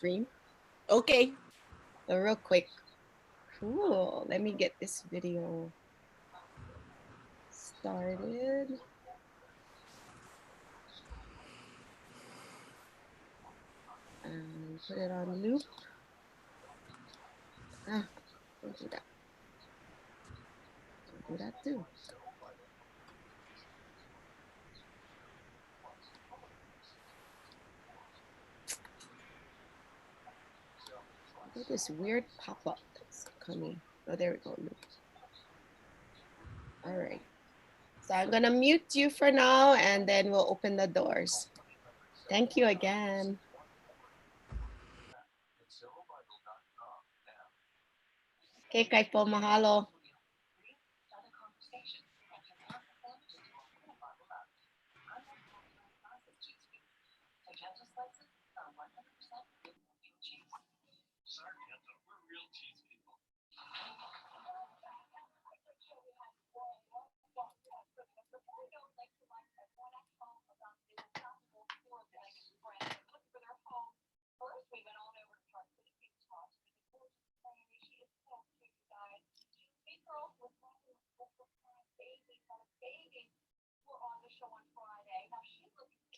stream. Okay, so real quick. Cool. Let me get this video started. And put it on loop. Ah, don't do that. Don't do that too. Look at this weird pop-up that's coming. Oh, there we go. Loop. All right. So I'm gonna mute you for now and then we'll open the doors. Thank you again. Okay, Kaipo, mahalo.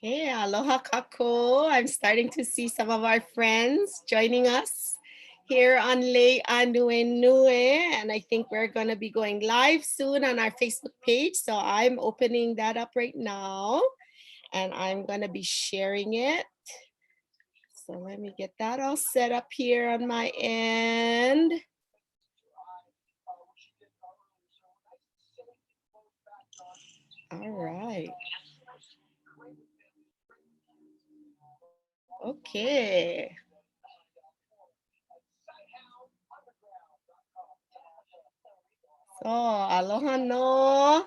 Okay, aloha kako. I'm starting to see some of our friends joining us here on Lei Ānuenue, and I think we're going to be going live soon on our Facebook page. So I'm opening that up right now, and I'm going to be sharing it. So let me get that all set up here on my end. All right. Okay. So aloha no.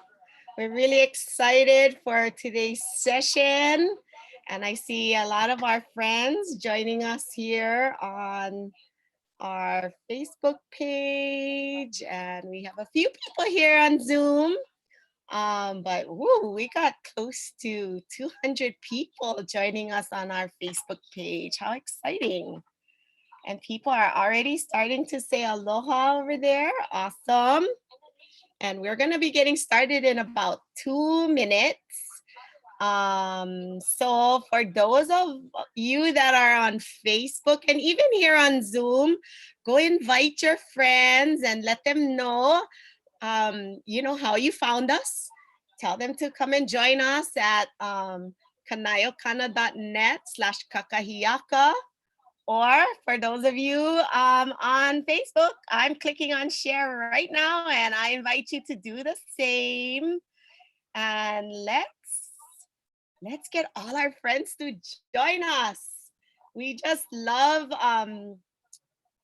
We're really excited for today's session. And I see a lot of our friends joining us here on our Facebook page. And we have a few people here on Zoom. But woo, we got close to 200 people joining us on our Facebook page. How exciting. And people are already starting to say aloha over there. Awesome. And we're going to be getting started in about 2 minutes. So for those of you that are on Facebook and even here on Zoom, go invite your friends and let them know, you know, how you found us. Tell them to come and join us at kanaiokana.net/kakahiaka. Or for those of you on Facebook, I'm clicking on share right now and I invite you to do the same. And let's get all our friends to join us. We just love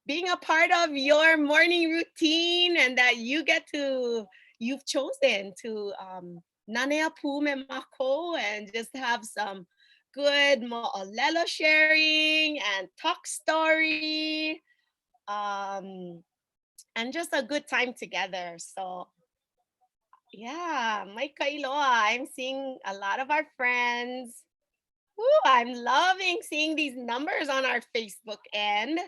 being a part of your morning routine and that you've chosen to nanea pu me mako and just have some good mo'olelo sharing and talk story and just a good time together. So yeah, my kailoa, I'm seeing a lot of our friends. Ooh, I'm loving seeing these numbers on our Facebook end.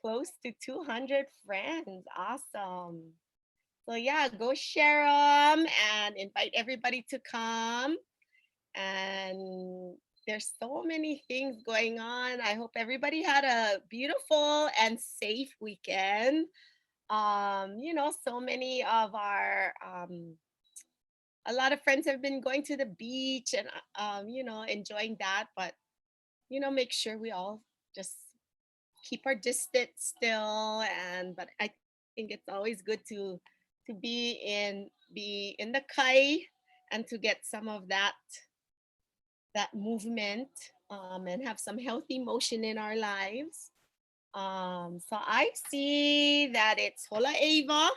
Close to 200 friends. Awesome. So yeah, go share them and invite everybody to come. And there's so many things going on. I hope everybody had a beautiful and safe weekend. You know, so many of our a lot of friends have been going to the beach and you know, enjoying that, but you know, make sure we all just keep our distance still. And but I think it's always good to be in the kai and to get some of that movement and have some healthy motion in our lives. So I see that it's Hola Ava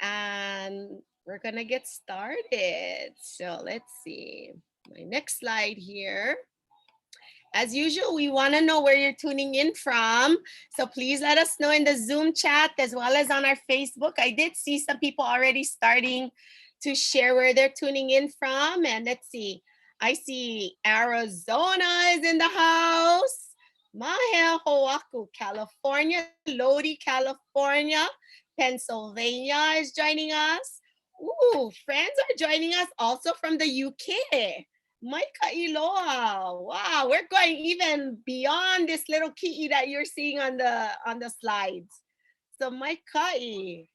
and we're gonna get started. So let's see my next slide here. As usual, we want to know where you're tuning in from. So please let us know in the Zoom chat as well as on our Facebook. I did see some people already starting to share where they're tuning in from. And let's see, I see Arizona is in the house. Mahea Hoaku, California. Lodi, California. Pennsylvania is joining us. Ooh, friends are joining us also from the UK. Maika Iloa. Wow, we're going even beyond this little ki'i that you're seeing on the slides. So Maika,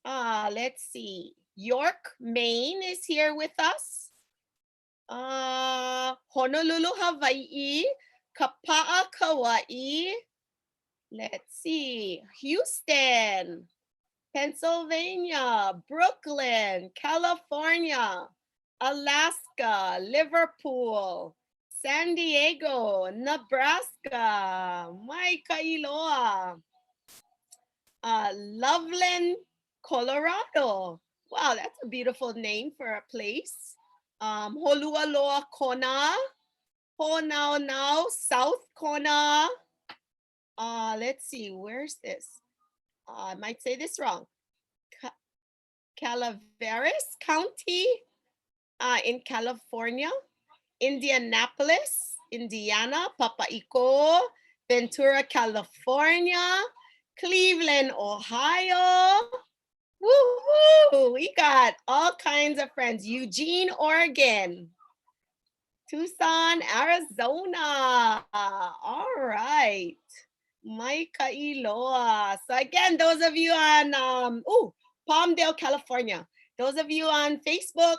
let's see. York, Maine is here with us. Honolulu, Hawaii. Kapa'a, Kauai. Let's see. Houston, Pennsylvania, Brooklyn, California, Alaska, Liverpool, San Diego, Nebraska, Maikailoa, Loveland, Colorado. Wow, that's a beautiful name for a place. Holualoa Kona, Honaunau, South Kona. Let's see, where's this? I might say this wrong. Calaveras County in California, Indianapolis, Indiana, Papaico, Ventura, California, Cleveland, Ohio. Woohoo! We got all kinds of friends. Eugene, Oregon. Tucson, Arizona. All right. Maikailoa. So again, those of you on Palmdale, California, those of you on Facebook,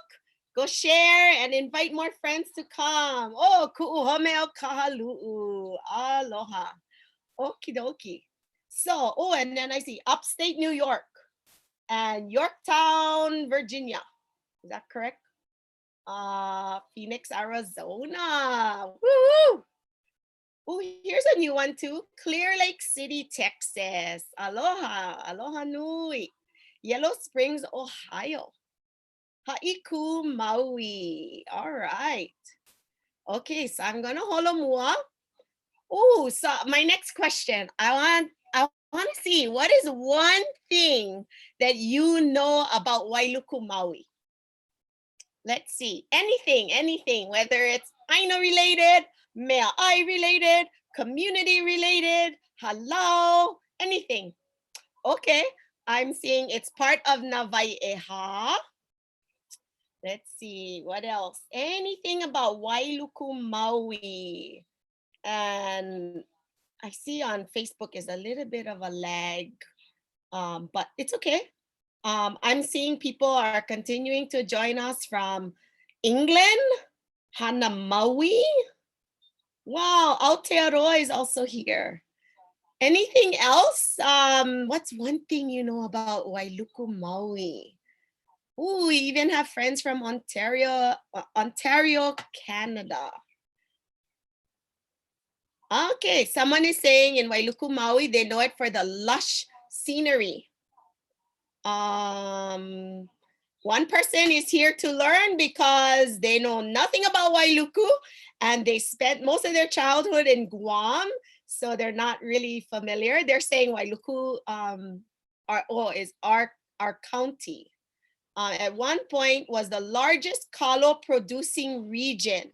go share and invite more friends to come. Oh, ku'uhomeo kahalu'u. Aloha. Okie dokie. So, oh, and then I see upstate New York and Yorktown, Virginia. Is that correct? Phoenix, Arizona. Woo! Oh, here's a new one too. Clear Lake City, Texas. Aloha, aloha nui. Yellow Springs, Ohio. Haiku, Maui. All right. Okay, so I'm gonna holomua. Oh, so my next question. I want to see what is one thing that you know about Wailuku, Maui. Let's see. Anything, whether it's Aina related, mea ai related, community related, halal, anything. Okay, I'm seeing it's part of Navai'eha. Let's see, what else? Anything about Wailuku, Maui. And I see on Facebook is a little bit of a lag, but it's okay. I'm seeing people are continuing to join us from England, Hana Maui. Wow, Aotearoa is also here. Anything else? What's one thing you know about Wailuku, Maui? Ooh, we even have friends from Ontario, Canada. Okay, someone is saying in Wailuku, Maui, they know it for the lush scenery. One person is here to learn because they know nothing about Wailuku and they spent most of their childhood in Guam, so they're not really familiar. They're saying Wailuku is our county. At one point was the largest kalo producing region.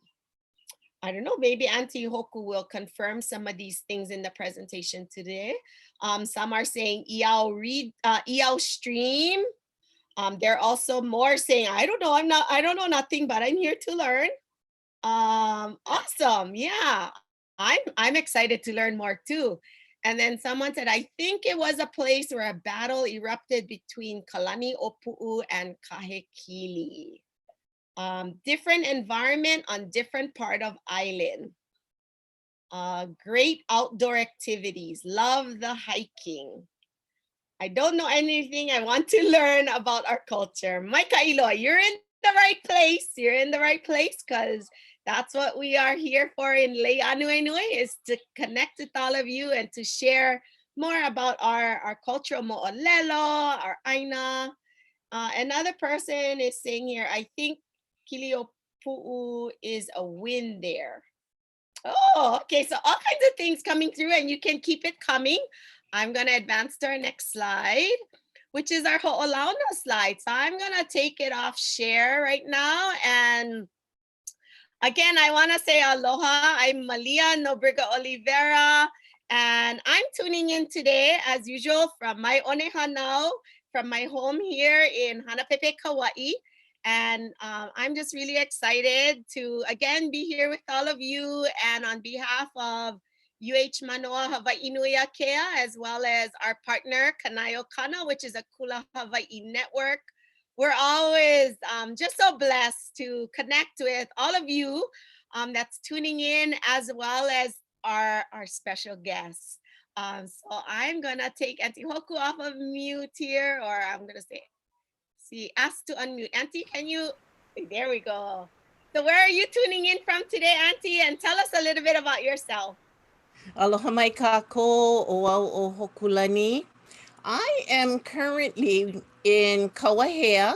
I don't know, maybe Auntie Hoku will confirm some of these things in the presentation today. Some are saying Iao stream. There are also more saying, I don't know nothing, but I'm here to learn. Awesome, yeah. I'm excited to learn more too. And then someone said, I think it was a place where a battle erupted between Kalani Opu'u and Kahekili. Different environment on different part of island. Great outdoor activities. Love the hiking. I don't know anything. I want to learn about our culture. Maika Iloa, you're in the right place. You're in the right place because that's what we are here for in Lei Ānuenue, is to connect with all of you and to share more about our cultural mo'olelo, our aina. Another person is saying here, I think Kiliopu'u is a win there. Oh, okay. So all kinds of things coming through and you can keep it coming. I'm going to advance to our next slide, which is our ho'olauna slide. So I'm going to take it off share right now. And Again, I want to say aloha. I'm Malia Nobriga Oliveira, and I'm tuning in today, as usual, from my one hanau, from my home here in Hanapepe, Kauai. And I'm just really excited to, again, be here with all of you. And on behalf of Manoa Hawaii Nui Akea, as well as our partner, Kanaio Kana, which is a Kula Hawaii network, we're always just so blessed to connect with all of you that's tuning in, as well as our special guests. So I'm gonna take Auntie Hoku off of mute here, or I'm gonna ask to unmute. Auntie, can you, there we go. So where are you tuning in from today, Auntie? And tell us a little bit about yourself. Aloha mai kākou, oau o Hokulani. I am currently in Waiheʻe,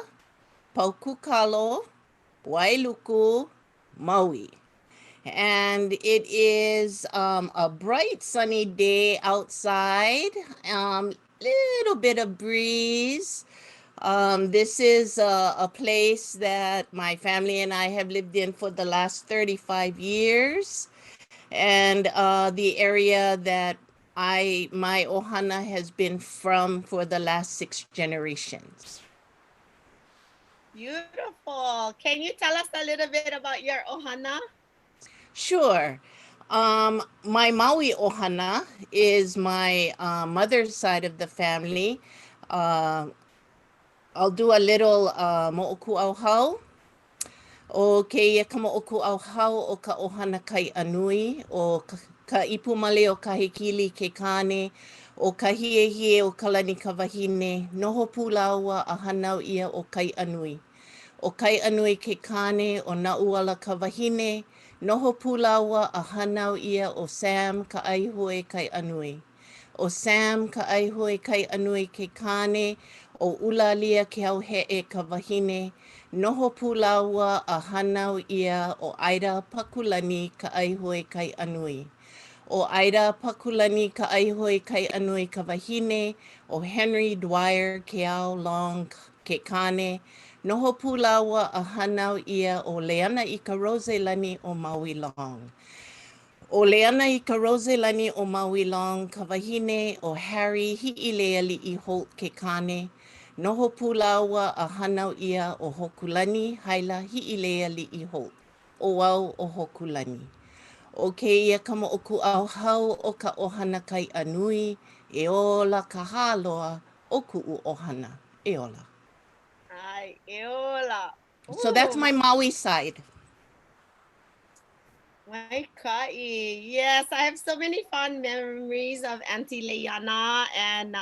Paukukalo, Wailuku, Maui. And it is a bright sunny day outside, little bit of breeze. This is a place that my family and I have lived in for the last 35 years. And the area that my ohana has been from for the last 6 generations. Beautiful. Can you tell us a little bit about your ohana? Sure. My Maui ohana is my mother's side of the family. Uh, I'll do a little moku au hau. O keia ka moku au hau o ka ohana kai anui o ka ipu male o ka hekili ke kane o ka hie o ka lani ka wahine noho pūlaua a hanau ia o kai anui. O kai anui ke kane o na uala ka wahine, noho pūlaua a hanau ia o Sam ka aihoi kai anui. O Sam ka aihoi kai anui ke kane, o ulalia ke au he'e ka wahine, noho pūlaua a hanau ia o Aida Pakulani ka aihoi kai anui. O Aida Pakulani ka aihoi kai anui ka wahine, o Henry Dwyer ke au long ke kane, noho pūlaua a hanau ia o Leana i ka Rose Lani o Maui Long. O Leana i ka Rose Lani o Maui Long ka wahine o Harry Hiʻilea i Holt ke kane, noho pūlaua a hanau ia o Hokulani Haila Hiʻilea i Holt, o au o Hokulani. O keia ka moʻoku au hau o ka ohana kai anui, e ola ka hāloa o kuʻu ohana. E ola. Ai, eola. So that's my Maui side. Waikai. Yes, I have so many fond memories of Auntie Leana. And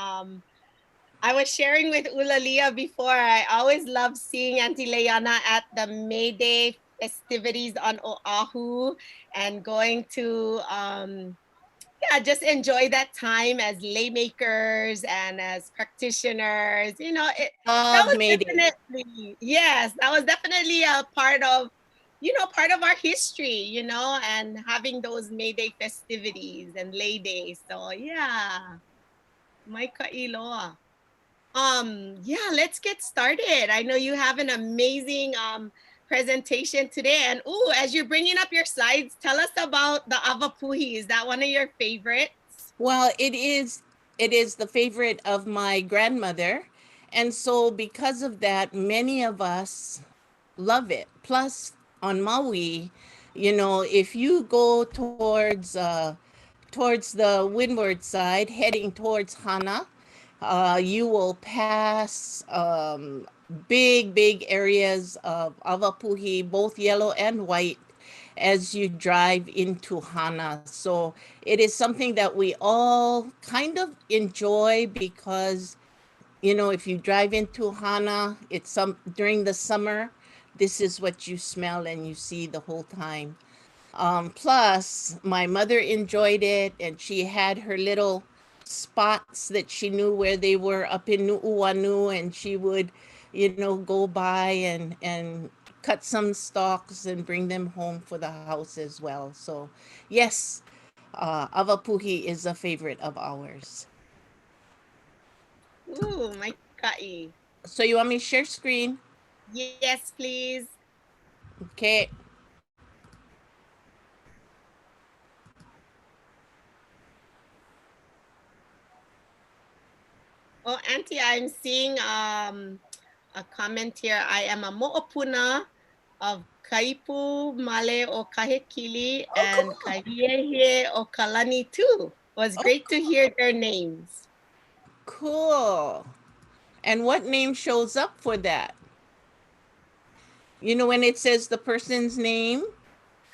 I was sharing with Ulalia before, I always loved seeing Auntie Leana at the May Day festivities on Oahu and going to just enjoy that time as laymakers and as practitioners. You know, that Love was Mayday. definitely, yes, that was definitely a part of, part of our history, and having those May Day festivities and Lay Days. So yeah, Maika Iloa. Yeah, let's get started. I know you have an amazing presentation today. And as you're bringing up your slides, tell us about the avapuhi. Is that one of your favorites? Well, it is the favorite of my grandmother. And so because of that, many of us love it. Plus on Maui, if you go towards the windward side, heading towards Hana, you will pass big areas of avapuhi, both yellow and white, as you drive into Hana. So it is something that we all kind of enjoy because, if you drive into Hana, during the summer, this is what you smell and you see the whole time. Plus, my mother enjoyed it, and she had her little spots that she knew where they were up in Nu'uanu, and she would, go by and cut some stalks and bring them home for the house as well. So, yes, avapuhi is a favorite of ours. My kai. So, you want me to share screen? Yes, please. Okay. Oh, Auntie, I'm seeing a comment here. I am a mo'opuna of Kaipu, Male o Kahekili, Oh, and cool. Kahiehe o Kalani too. It was Oh, great to hear their names. cool. And what name shows up for that? You know, when it says the person's name?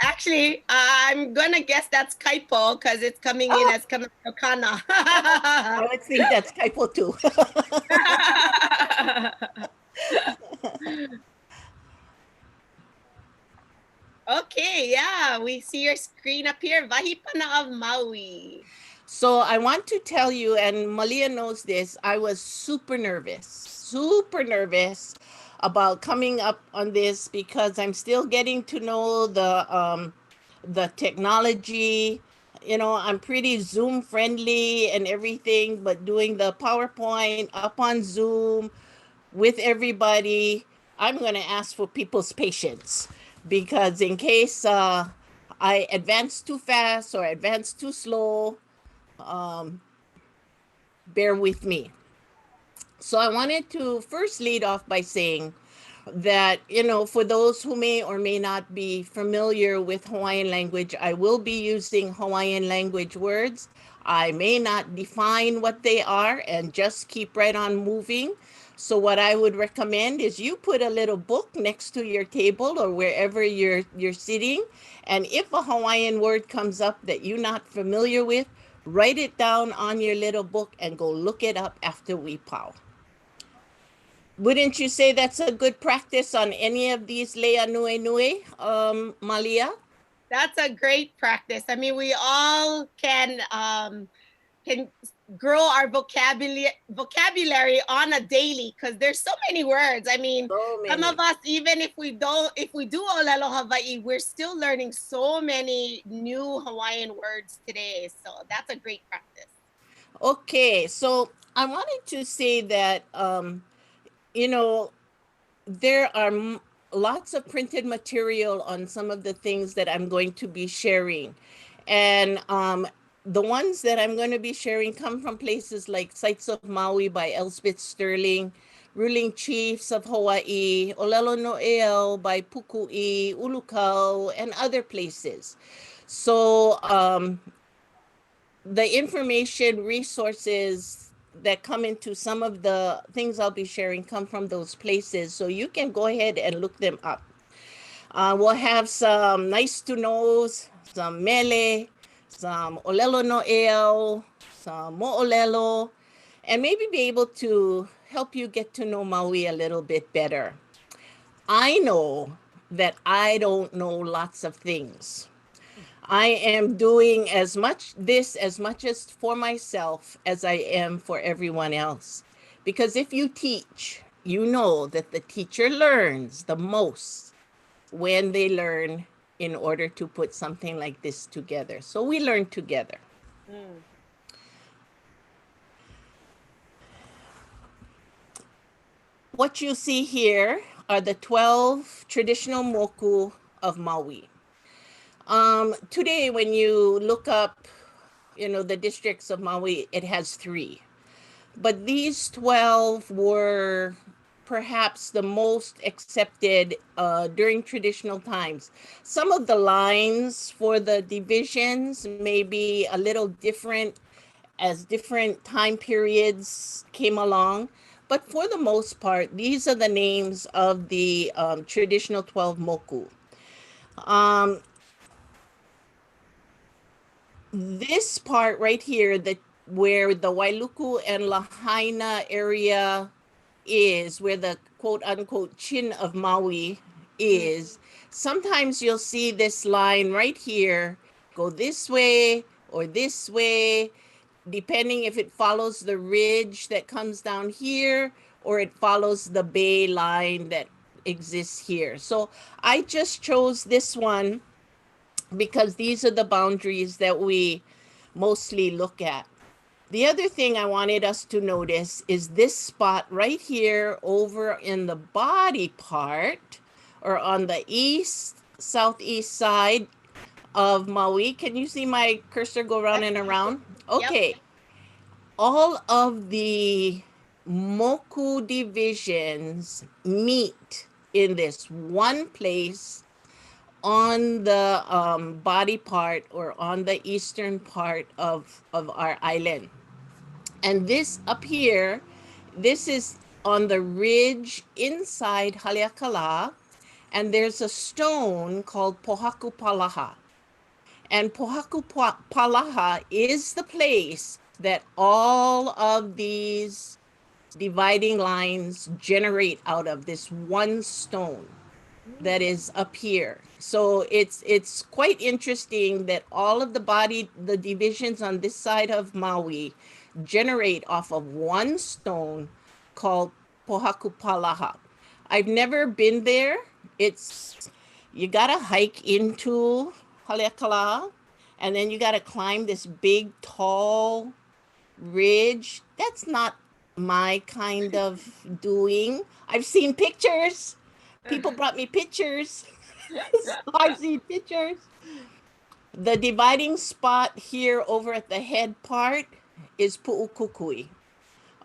Actually, I'm gonna guess that's Kaipo because it's coming in Oh, as Kana. I would think that's Kaipo too. Okay, yeah, we see your screen up here. Vahipana of Maui. So I want to tell you, and Malia knows this, I was super nervous about coming up on this because I'm still getting to know the technology. You know, I'm pretty Zoom friendly and everything, but doing the PowerPoint up on Zoom with everybody, I'm going to ask for people's patience because in case I advance too fast or advance too slow, um, bear with me. So I wanted to first lead off by saying that, you know, for those who may or may not be familiar with Hawaiian language, I will be using Hawaiian language words. I may not define what they are and just keep right on moving. So what I would recommend is you put a little book next to your table or wherever you're sitting, and if a Hawaiian word comes up that you're not familiar with, write it down on your little book and go look it up after we pow. Wouldn't you say that's a good practice on any of these Lei Ānuenue, Malia? That's a great practice. I mean, we all can grow our vocabulary on a daily because there's so many words. I mean, So some many. of us, even if we do ʻōlelo Hawaii, we're still learning so many new Hawaiian words today. So that's a great practice. Okay, so I wanted to say that, you know, there are lots of printed material on some of the things that I'm going to be sharing. And the ones that I'm going to be sharing come from places like Sites of Maui by Elspeth Sterling, Ruling Chiefs of Hawaii, ʻōlelo noʻeau by Puku'i, Ulukau, and other places. So the information resources that come into some of the things I'll be sharing come from those places. So you can go ahead and look them up. We'll have some nice to knows, some mele, some ʻōlelo noʻeau, some moʻolelo, and maybe be able to help you get to know Maui a little bit better. I know that I don't know lots of things. I am doing as much as for myself as I am for everyone else. Because if you teach, you know that the teacher learns the most when they learn in order to put something like this together. So we learn together. Mm. What you see here are the 12 traditional moku of Maui. Today, when you look up, you know, the districts of Maui, it has 3. But these 12 were perhaps the most accepted during traditional times. Some of the lines for the divisions may be a little different as different time periods came along. But for the most part, these are the names of the traditional 12 moku. Um, this part right here, where the Wailuku and Lahaina area is, where the quote unquote chin of Maui is, sometimes you'll see this line right here go this way or this way, depending if it follows the ridge that comes down here or it follows the bay line that exists here. So I just chose this one because these are the boundaries that we mostly look at. The other thing I wanted us to notice is this spot right here over in the body part or on the southeast side of Maui. Can you see my cursor go round and around? Yep. Okay. All of the moku divisions meet in this one place on the body part or on the eastern part of our island. And this up here, this is on the ridge inside Haleakala, and there's a stone called Pohaku Palaha. And Pohaku Palaha is the place that all of these dividing lines generate out of, this one stone that is up here. So it's quite interesting that all of the divisions on this side of Maui generate off of one stone called Pohaku Palaha. I've never been there. You gotta hike into Haleakala, and then you gotta climb this big tall ridge. That's not my kind of doing. I've seen pictures. People brought me pictures. So I've seen pictures. The dividing spot here over at the head part is Pu'ukukui.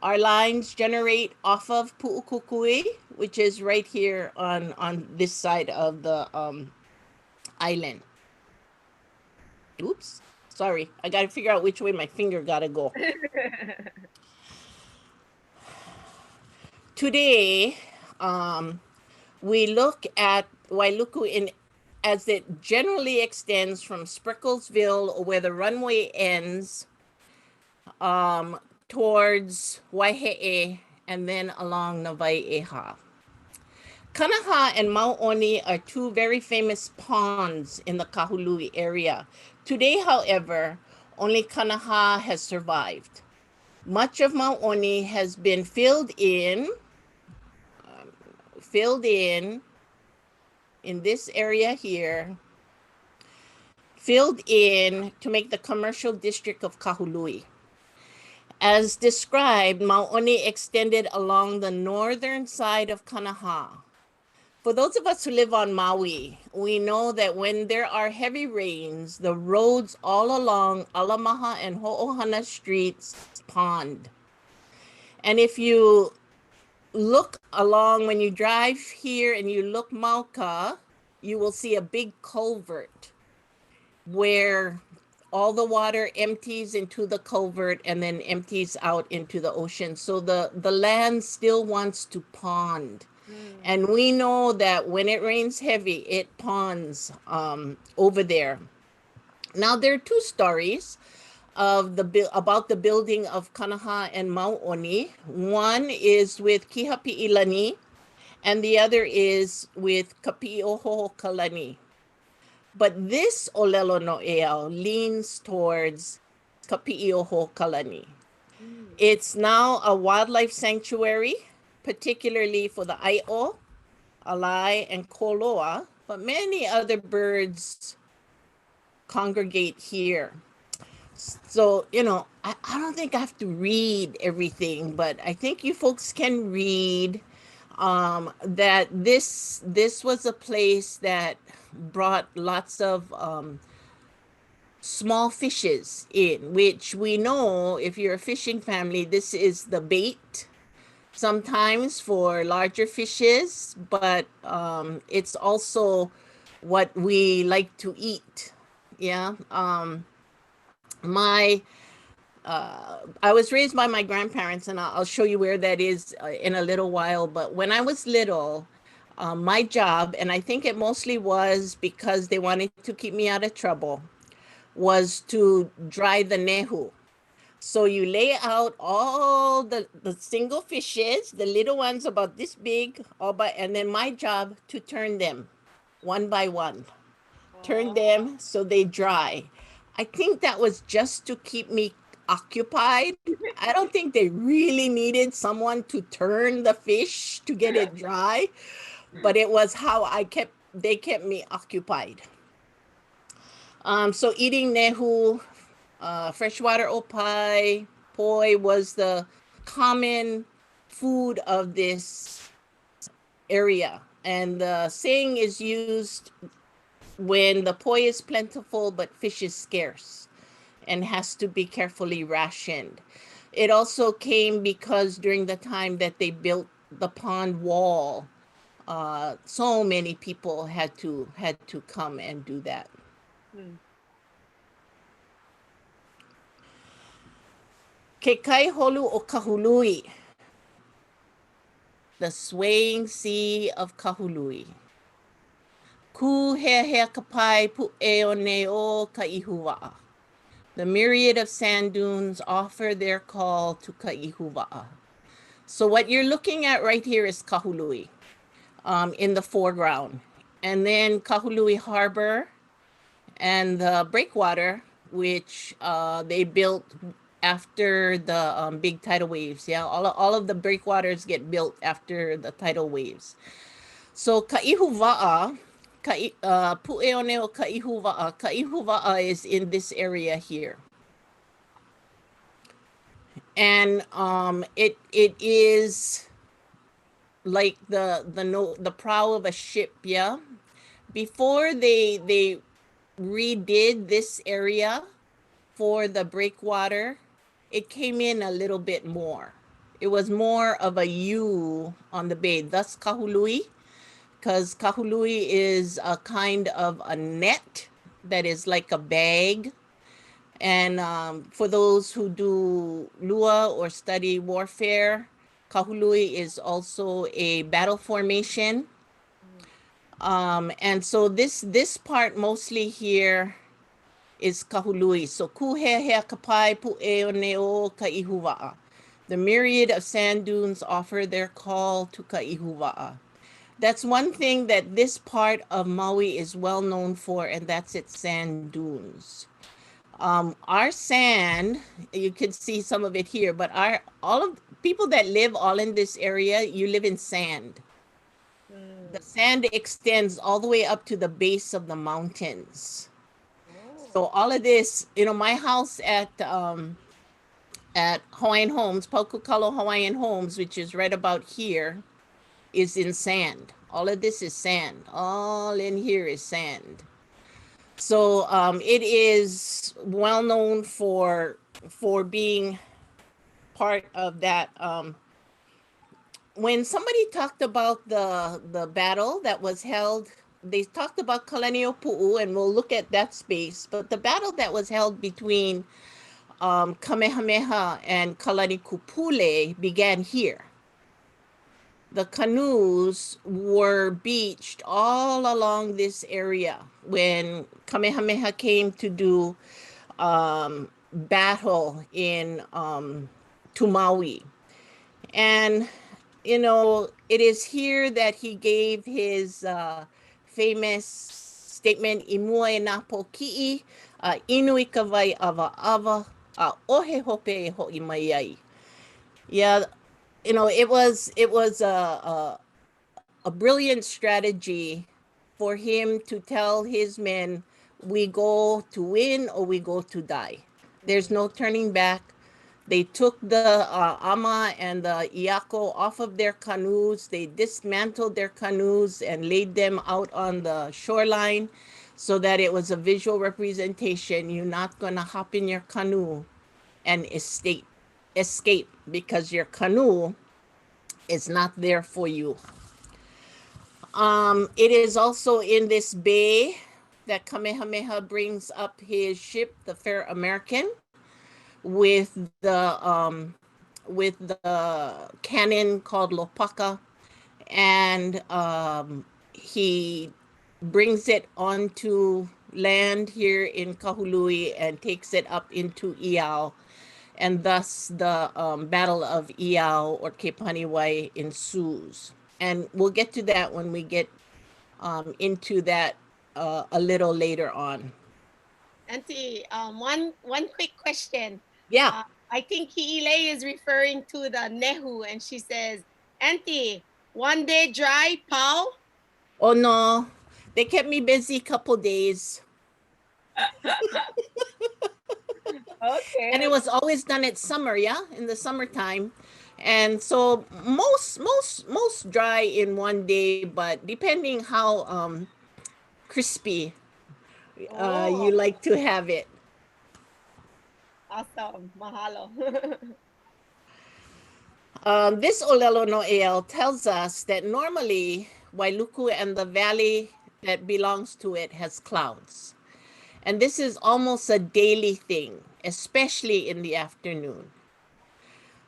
Our lines generate off of Pu'ukukui, which is right here on this side of the island. Oops. Sorry. I got to figure out which way my finger got to go. Today, we look at Wailuku as it generally extends from Sprecklesville, where the runway ends, towards Waiheʻe, and then along Navai'eha. Kanaha and Mauʻoni are two very famous ponds in the Kahului area. Today, however, only Kanaha has survived. Much of Mauʻoni has been filled in this area here, filled in to make the commercial district of Kahului. As described, Mauʻoni extended along the northern side of Kanaha. For those of us who live on Maui, we know that when there are heavy rains, the roads all along Alamaha and Ho'ohana streets pond. And if you look along, when you drive here and you look Mauka, you will see a big culvert where all the water empties into the culvert and then empties out into the ocean. So the land still wants to pond. And we know that when it rains heavy, it ponds over there. Now, there are two stories about the building of Kanaha and Mauʻoni. One is with Kihapiʻilani, and the other is with Kumu Hokulani. But this ʻōlelo noʻeau leans towards Kumu Hokulani. It's now a wildlife sanctuary, particularly for the aiʻo, alai, and koloa, but many other birds congregate here. So, I don't think I have to read everything, but I think you folks can read that this was a place that brought lots of small fishes in, which we know, if you're a fishing family, this is the bait sometimes for larger fishes, but it's also what we like to eat. Yeah. I was raised by my grandparents, and I'll show you where that is in a little while. But when I was little, my job, and I think it mostly was because they wanted to keep me out of trouble, was to dry the nehu. So you lay out all the single fishes, the little ones about this big, and then my job to turn them one by one. Turn them so they dry. I think that was just to keep me occupied. I don't think they really needed someone to turn the fish to get it dry, but it was how they kept me occupied. So eating nehu, freshwater opai, poi was the common food of this area. And the saying is used when the poi is plentiful but fish is scarce and has to be carefully rationed. It also came because during the time that they built the pond wall, so many people had to come and do that. Mm. Ke kai holu o Kahului, the swaying sea of Kahului. Ku hea hea kapai pu e o neʻau ka ihuwaʻa. The myriad of sand dunes offer their call to ka ihuwaʻa. So what you're looking at right here is Kahului in the foreground. And then Kahului Harbor and the breakwater, which they built after the big tidal waves. Yeah, all of the breakwaters get built after the tidal waves. So Ka'ihuva'a, Pu'eone o Ka'ihuva'a is in this area here. And it is like the prow of a ship, yeah. Before they redid this area for the breakwater, it came in a little bit more. It was more of a U on the bay, thus Kahului, because Kahului is a kind of a net that is like a bag. And for those who do lua or study warfare, Kahului is also a battle formation. And so this part mostly here is Kahului. So kuhehea kapai pu'eo ne'o ka'ihuwa'a. The myriad of sand dunes offer their call to ka'ihuwa'a. That's one thing that this part of Maui is well known for, and that's its sand dunes. Our sand, you could see some of it here, but all of people that live all in this area, you live in sand. The sand extends all the way up to the base of the mountains. So all of this, my house at Hawaiian Homes, Paukukalo Hawaiian Homes, which is right about here, is in sand. All of this is sand. All in here is sand. So it is well known for being part of that. When somebody talked about the battle that was held, they talked about Kalaniʻopuʻu, and we'll look at that space. But the battle that was held between Kamehameha and Kalanikupule began here. The canoes were beached all along this area when Kamehameha came to do battle in to Maui. And, it is here that he gave his famous statement, I mua e nā pōki'i, inu I ka wai awa awa, a ohe hope e ho'i mai ai. Yeah, it was a brilliant strategy for him to tell his men, we go to win or we go to die. There's no turning back. They took the ama and the iako off of their canoes. They dismantled their canoes and laid them out on the shoreline so that it was a visual representation. You're not going to hop in your canoe and escape because your canoe is not there for you. It is also in this bay that Kamehameha brings up his ship, the Fair American, with the cannon called Lopaka, and he brings it onto land here in Kahului and takes it up into Iao, and thus the Battle of Iao or Kepaniwai ensues. And we'll get to that when we get into that a little later on. Auntie, one quick question. Yeah. I think Hi'ilei is referring to the nehu, and she says, Auntie, one day dry, pau? Oh no, they kept me busy couple days. Okay. And it was always done at summer, yeah, in the summertime. And so most dry in one day, but depending how crispy you like to have it. Awesome. Mahalo. This ʻōlelo noʻeau tells us that normally Wailuku and the valley that belongs to it has clouds. And this is almost a daily thing, especially in the afternoon.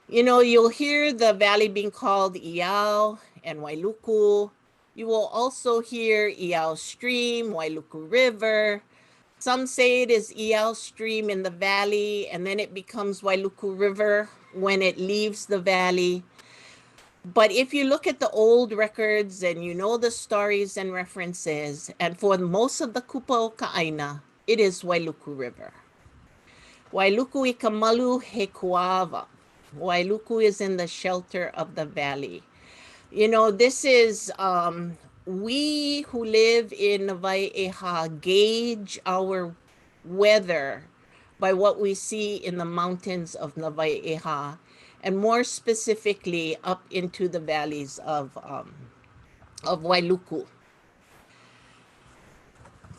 You know, you'll hear the valley being called ʻīao and Wailuku. You will also hear ʻīao Stream, Wailuku River. Some say it is ʻīao Stream in the valley, and then it becomes Wailuku River when it leaves the valley. But if you look at the old records and you know the stories and references, and for most of the kupa o Ka'aina, it is Wailuku River. Wailuku I ka malu he kuawa. Wailuku is in the shelter of the valley. You know, this is, we who live in Waiheʻe gauge our weather by what we see in the mountains of Waiheʻe, and more specifically up into the valleys of Wailuku.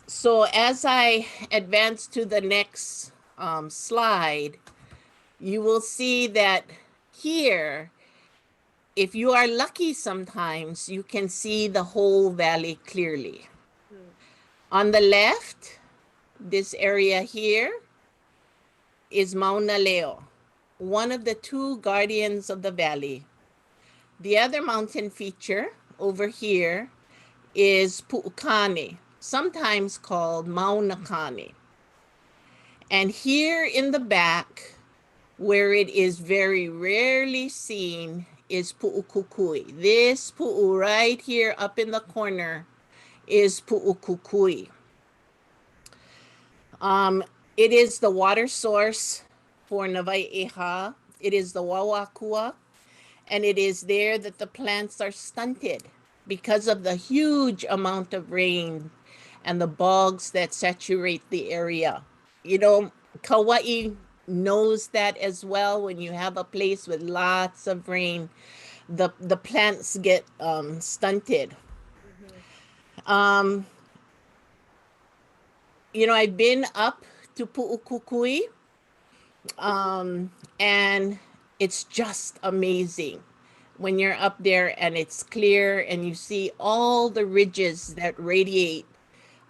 So as I advance to the next slide, you will see that here, if you are lucky sometimes, you can see the whole valley clearly. On the left, this area here is Mauna Leo, one of the two guardians of the valley. The other mountain feature over here is Pu'ukane, sometimes called Maunakane. And here in the back, where it is very rarely seen, is Pu'ukukui. This pu'u right here up in the corner is Pu'ukukui. It is the water source for Waiheʻe. It is the wawakua, and it is there that the plants are stunted because of the huge amount of rain and the bogs that saturate the area. You know, Kauai knows that as well. When you have a place with lots of rain, the plants get stunted. You know, I've been up to Pu'ukukui, and it's just amazing when you're up there and it's clear and you see all the ridges that radiate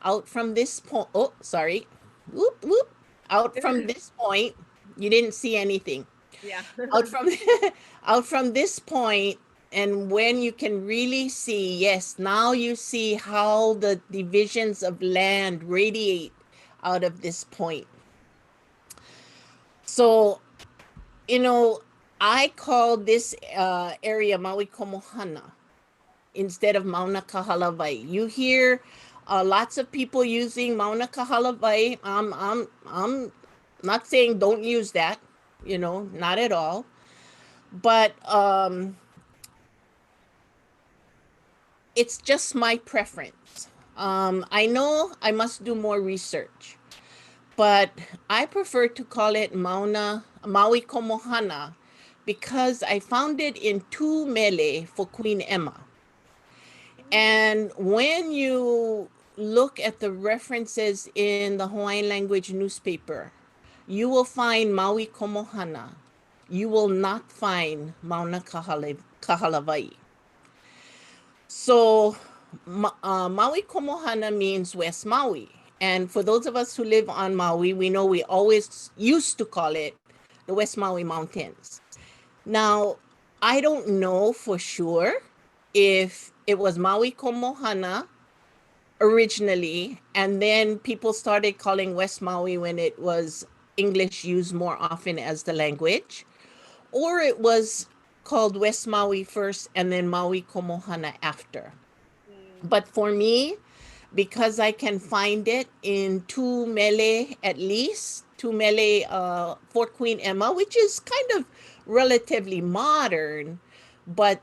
out from this point. Oh, sorry. Whoop, whoop. Out from this point, you didn't see anything. Yeah. Out from this point, and when you can really see, yes, now you see how the divisions of land radiate out of this point. So, you know, I call this area Maui Komohana instead of Mauna Kahalavai. You hear lots of people using Mauna Kahalavai. I'm not saying don't use that, you know, not at all. But it's just my preference. I know I must do more research, but I prefer to call it Maui Komohana because I found it in two mele for Queen Emma. And when you look at the references in the Hawaiian language newspaper, you will find Maui Komohana. You will not find Mauna Kahalavai. So Maui Komohana means West Maui. And for those of us who live on Maui, we know we always used to call it the West Maui Mountains. Now, I don't know for sure if it was Maui Komohana originally, and then people started calling West Maui when it was English used more often as the language, or it was called West Maui first and then Maui Komohana after. But for me, because I can find it in two mele at least, two mele Fort Queen Emma, which is kind of relatively modern, but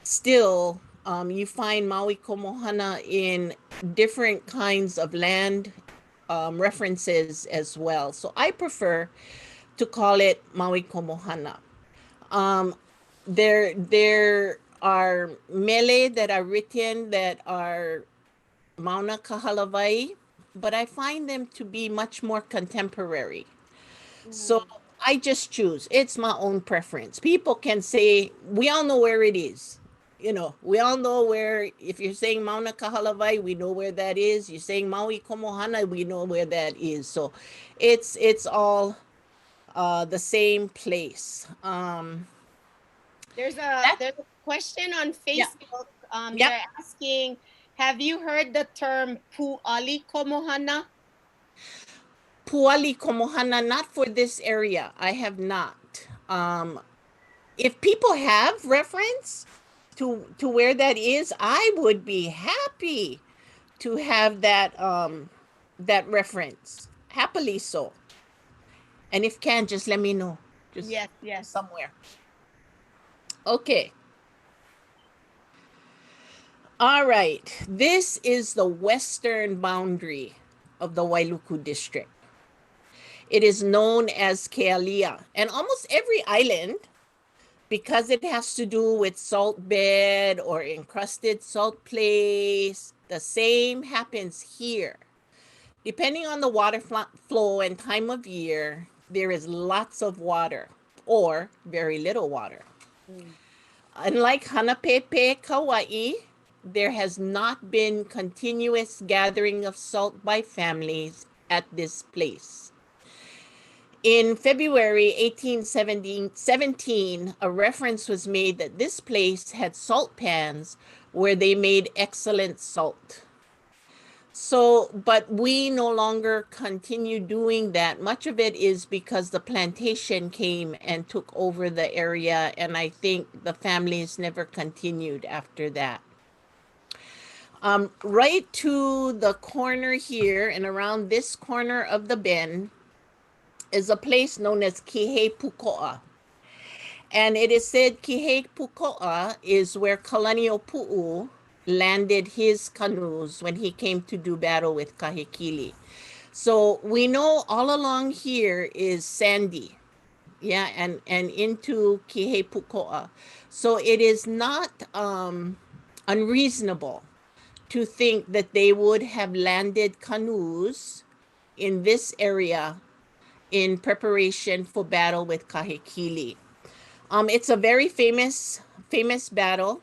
still you find Maui Komohana in different kinds of land references as well. So I prefer to call it Maui Komohana. There are mele that are written that are Mauna Kahalavai, but I find them to be much more contemporary. So I just choose. It's my own preference. People can say, we all know where it is. You know, we all know where, if you're saying Mauna Kahalavai, we know where that is. You're saying Maui Komohana, we know where that is. So it's all the same place. There's That, a question on yeah, Facebook. yeah. They're asking, have you heard the term puali komohana? Puali Komohana, not for this area. I have not. If people have reference to where that is, I would be happy to have that reference. Happily so. And if can, just let me know. Just Yes, yes. somewhere. Okay. All right. This is the western boundary of the Wailuku district. It is known as Kealia. And almost every island, because it has to do with salt bed or encrusted salt place, the same happens here. Depending on the water flow and time of year, there is lots of water or very little water. Mm. Unlike Hanapepe, Kauai, there has not been continuous gathering of salt by families at this place. In February 1817, a reference was made that this place had salt pans where they made excellent salt. So, but we no longer continue doing that. Much of it is because the plantation came and took over the area, and I think the families never continued after that. Right to the corner here and around this corner of the bend is a place known as Kihei Puko'a. And it is said Kihei Puko'a is where Kalaniʻōpuʻu landed his canoes when he came to do battle with Kahekili. So we know all along here is sandy, yeah, and into Kihei Puko'a. So it is not unreasonable to think that they would have landed canoes in this area in preparation for battle with Kahekili. It's a very famous battle.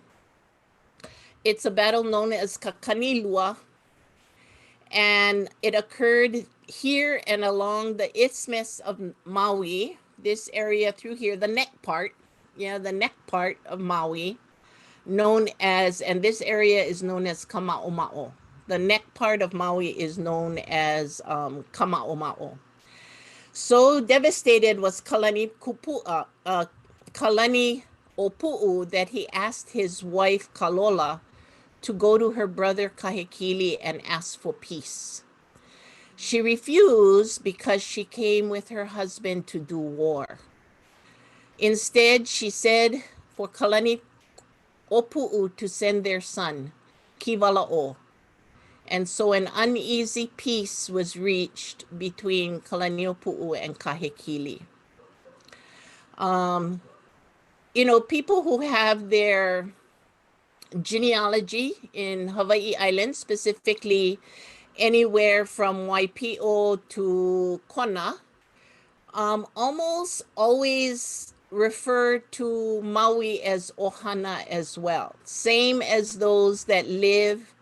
It's a battle known as Kakanilua, and it occurred here and along the Isthmus of Maui, this area through here, the neck part, the neck part of Maui, known as, and this area is known as Kama'oma'o. The neck part of Maui is known as Kama'oma'o. So devastated was Kalaniʻōpuʻu that he asked his wife Kalola to go to her brother Kahekili and ask for peace. She refused because she came with her husband to do war. Instead, she said for Kalaniʻōpuʻu to send their son, Kivala'o. And so an uneasy peace was reached between Kalaniʻōpuʻu and Kahekili. People who have their genealogy in Hawaii Island, specifically anywhere from Waipio to Kona, almost always refer to Maui as Ohana as well. Same as those that live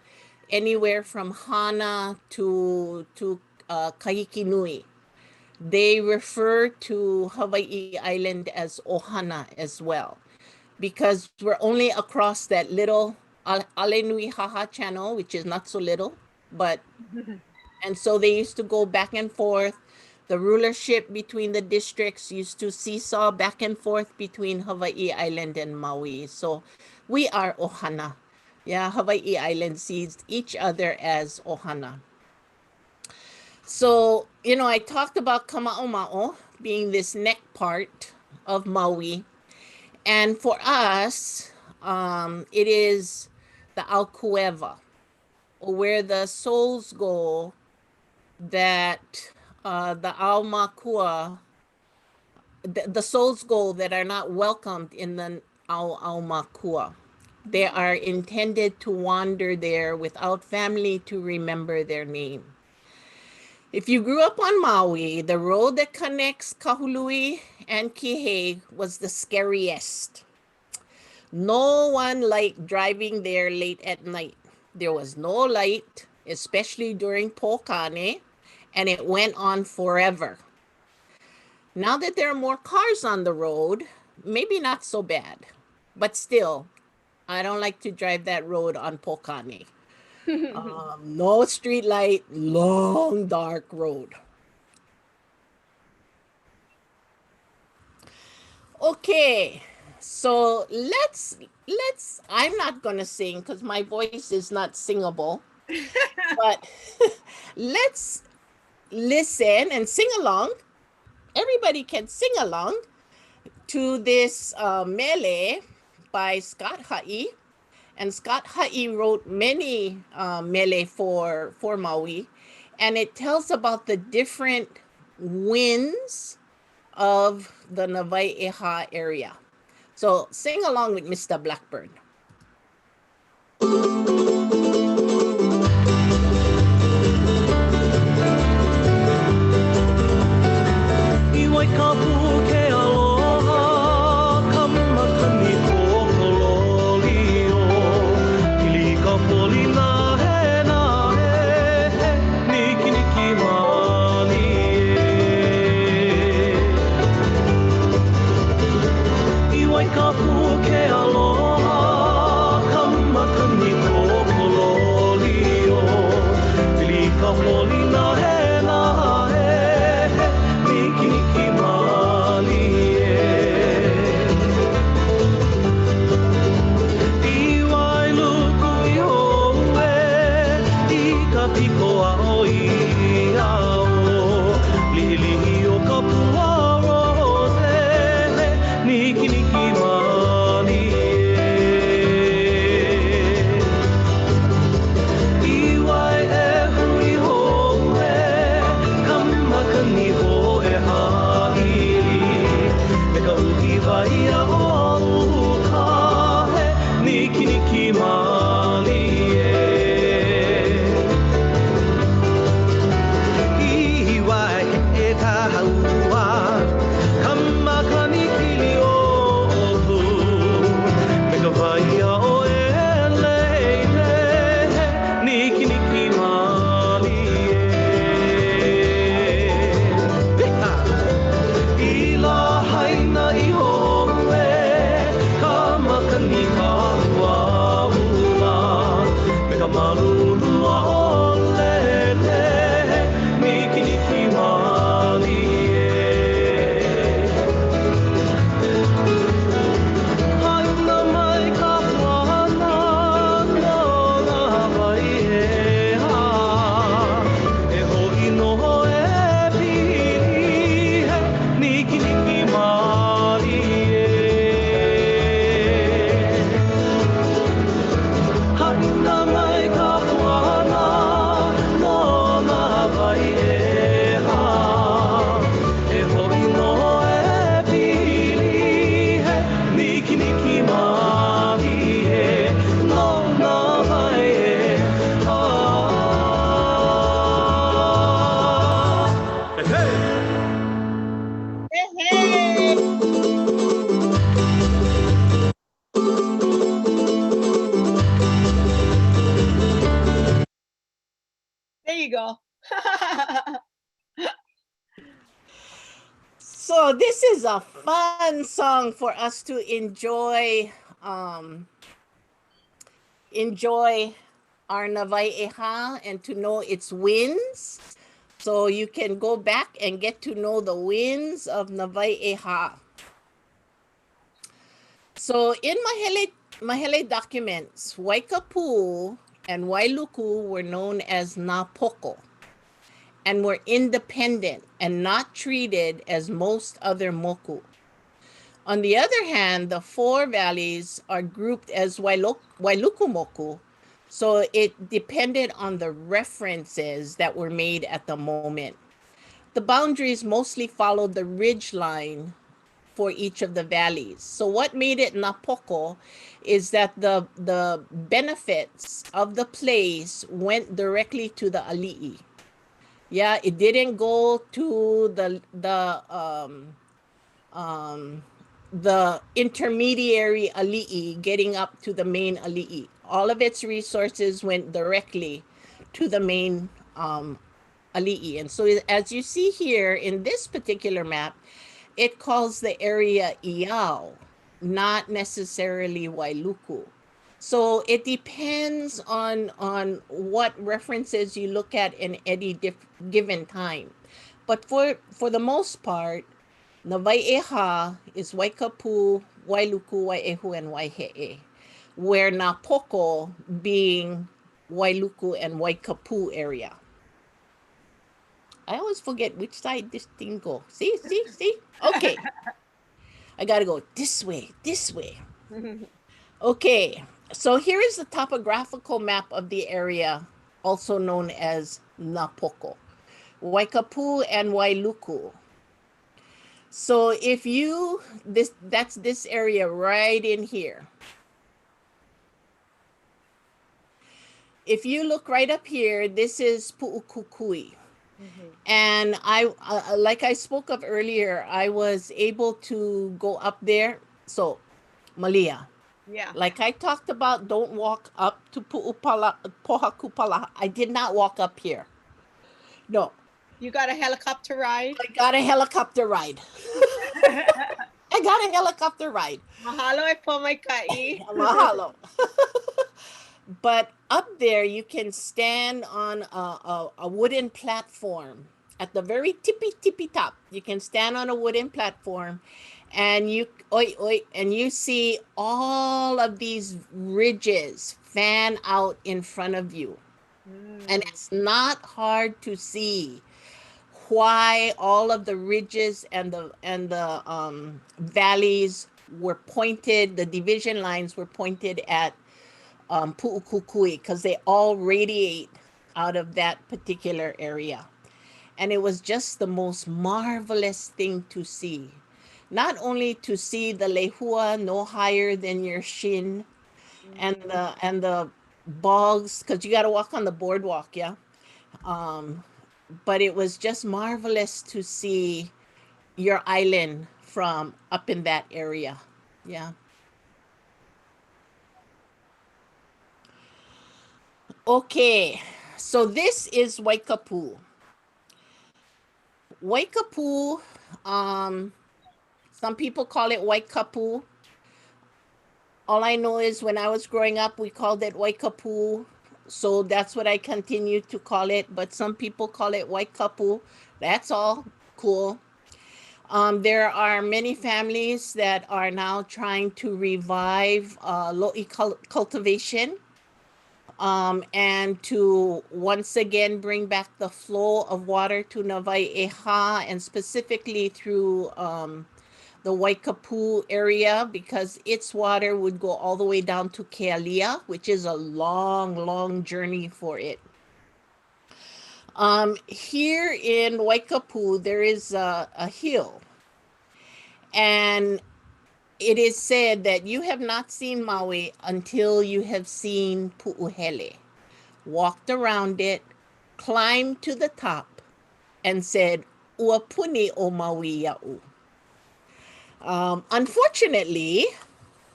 anywhere from Hana to Kahiki Nui. They refer to Hawaii Island as Ohana as well, because we're only across that little Ale Nui Haha channel, which is not so little, but, and so they used to go back and forth. The rulership between the districts used to seesaw back and forth between Hawaii Island and Maui. So we are Ohana. Yeah, Hawaii Island sees each other as Ohana. So, I talked about Kama'oma'o being this neck part of Maui. And for us, it is the Alkueva, or where the souls go that the Aumakua, the souls go that are not welcomed in the Aumakua. They are intended to wander there without family to remember their name. If you grew up on Maui, the road that connects Kahului and Kihei was the scariest. No one liked driving there late at night. There was no light, especially during Pokane, and it went on forever. Now that there are more cars on the road, maybe not so bad. But still, I don't like to drive that road on Pokane. No street light, long dark road. Okay, so let's I'm not gonna sing because my voice is not singable, but let's listen and sing along. Everybody can sing along to this mele by Scott Ha'i. And Scott Ha'i wrote many mele for Maui, and it tells about the different winds of the Waiheʻe area. So sing along with Mr. Blackbird. Waikapū ke aloha, kamakani hokulani Holt. Ilika poli na he, niki niki mani I Waikapū ke aloha, kamakani hokulani Holt. Ilika poli na he, niki niki mani I Wailuku I houe, I ka piko ao I ao Lihilihi o ka pua rose, niki niki mani I Waiheʻe I houe, kamakani ho e haʻili Me ka uhi waia o ukahe, niki niki mani I Waiheʻe tahaua, kamakani kili o oku Me ka waia o ʻōlelo, niki niki mani I la haina I houe, kamakani kahuaula Me ka malu lua ʻōlelo, niki niki mani Haina mai ka wana no nā waiheʻe E hoʻi noho e pili he, niki niki mani Haina mai ka wana no nā waiheʻe E hoʻi noho e pili he, niki niki mani no nā waiheʻe Hey! Hey, there you go. So this is a fun song for us to enjoy our Waiheʻe and to know its winds. So you can go back and get to know the winds of Waiheʻe. So in Mahele documents, Waikapū and Wailuku were known as Napoko and were independent and not treated as most other moku. On the other hand, the four valleys are grouped as Wailuku moku, so it depended on the references that were made at the moment. The boundaries mostly followed the ridge line for each of the valleys. So what made it Napoko is that the benefits of the place went directly to the ali'i. Yeah, it didn't go to the intermediary ali'i getting up to the main ali'i. All of its resources went directly to the main ali'i. And so as you see here in this particular map, it calls the area Iao, not necessarily Wailuku. So it depends on what references you look at in any given time. But for the most part, na Waiʻeha is Waikapū, Wailuku, Waiʻehu, and Waiheʻe, where na Poko being Wailuku and Waikapū area. I always forget which side this thing go. See? Okay. I gotta go this way. Okay, so here is the topographical map of the area, also known as Napoko, Waikapū and Wailuku. So if you, that's this area right in here. If you look right up here, this is Pu'ukukui. And I, like I spoke of earlier, I was able to go up there. So, Malia, Yeah. like I talked about, don't walk up to Pohakupala. I did not walk up here. No, You got a helicopter ride? I got a helicopter ride. Mahalo e pomaikai. Mahalo. But up there, you can stand on a wooden platform at the very tippy top. You can stand on a wooden platform, and you see all of these ridges fan out in front of you, and it's not hard to see why all of the ridges and the valleys were pointed. The division lines were pointed at Pu'ukukui, because they all radiate out of that particular area. And it was just the most marvelous thing to see. Not only to see the lehua no higher than your shin, and the bogs, because you got to walk on the boardwalk, yeah. But it was just marvelous to see your island from up in that area, yeah. Okay, so this is Waikapū. Waikapū, some people call it Waikapū. All I know is when I was growing up, we called it Waikapū. So that's what I continue to call it. But some people call it Waikapū. That's all cool. There are many families that are now trying to revive lo'i cultivation. And to once again bring back the flow of water to Waiʻeha, and specifically through the Waikapū area, because its water would go all the way down to Kealia, which is a long journey for it. Here in Waikapū, there is a hill, and it is said that you have not seen Maui until you have seen Pu'uhele, walked around it, climbed to the top, and said, "Ua puni o Maui ia'u." Unfortunately,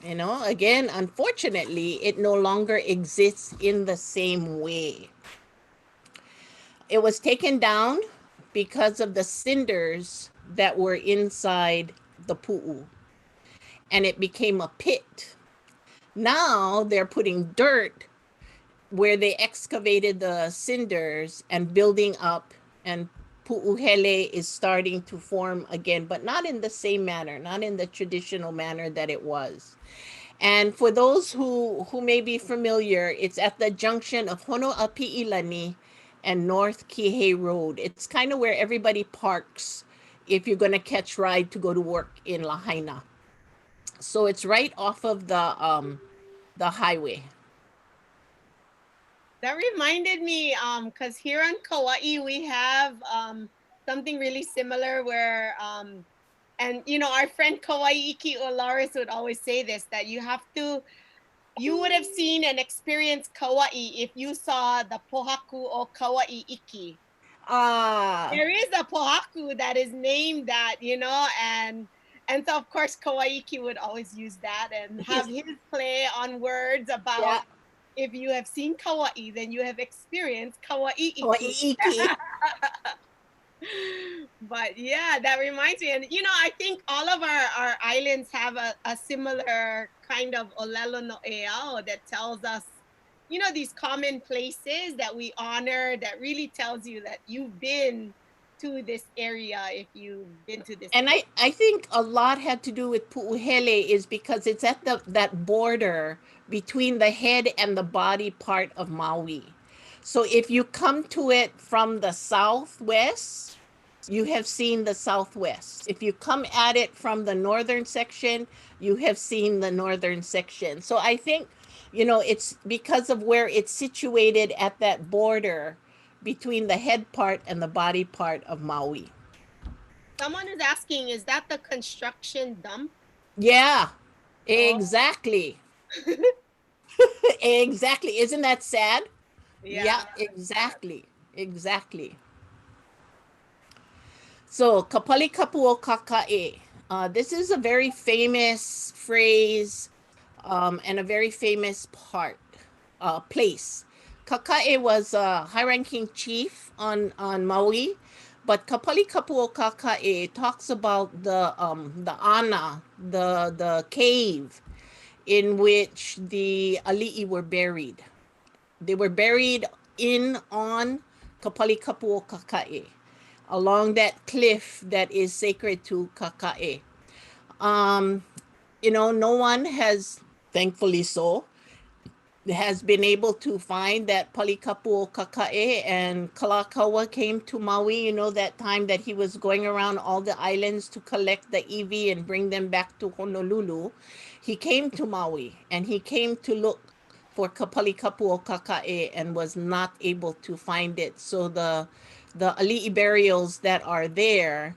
unfortunately, it no longer exists in the same way. It was taken down because of the cinders that were inside the pu'u, and it became a pit. Now they're putting dirt where they excavated the cinders and building up, and Pu'uhele is starting to form again, but not in the same manner, not in the traditional manner that it was. And for those who may be familiar, it's at the junction of Honoapi'ilani and North Kihei Road. It's kind of where everybody parks if you're going to catch ride to go to work in Lahaina. So it's right off of the highway. That reminded me, because here on Kauai we have something really similar where, and our friend Kauai Iki Olaris would always say this, that you would have seen and experienced Kauai if you saw the Pohaku o Kauai Iki. Ah, There is a pohaku that is named that, and so of course Kawaiki would always use that and have his play on words about yeah. if you have seen kawaii, then you have experienced kawaii. Hawaii. But yeah, that reminds me. And I think all of our islands have a similar kind of ʻōlelo noʻeau that tells us, these common places that we honor, that really tells you that you've been to this area if you've been to this And place. I think a lot had to do with Pu'uhele is because it's at that border between the head and the body part of Maui. So if you come to it from the southwest, you have seen the southwest. If you come at it from the northern section, you have seen the northern section. So I think, it's because of where it's situated at that border between the head part and the body part of Maui. Someone is asking, is that the construction dump? Yeah, Oh. exactly. Exactly. Isn't that sad? Yeah, exactly. Exactly. So, kapali kapu o kakae. This is a very famous phrase and a very famous place. Kakae was a high-ranking chief on Maui, but kapali kapu o kakae talks about the ana, the cave in which the ali'i were buried. They were buried on Kapali Kapu o Kakae, along that cliff that is sacred to Kakae. No one has, thankfully so, has been able to find that Palikapu o Kakae, and Kalakaua came to Maui, that time that he was going around all the islands to collect the iwi and bring them back to Honolulu. He came to Maui and he came to look for Kapalikapu o Kakae and was not able to find it. So the ali'i burials that are there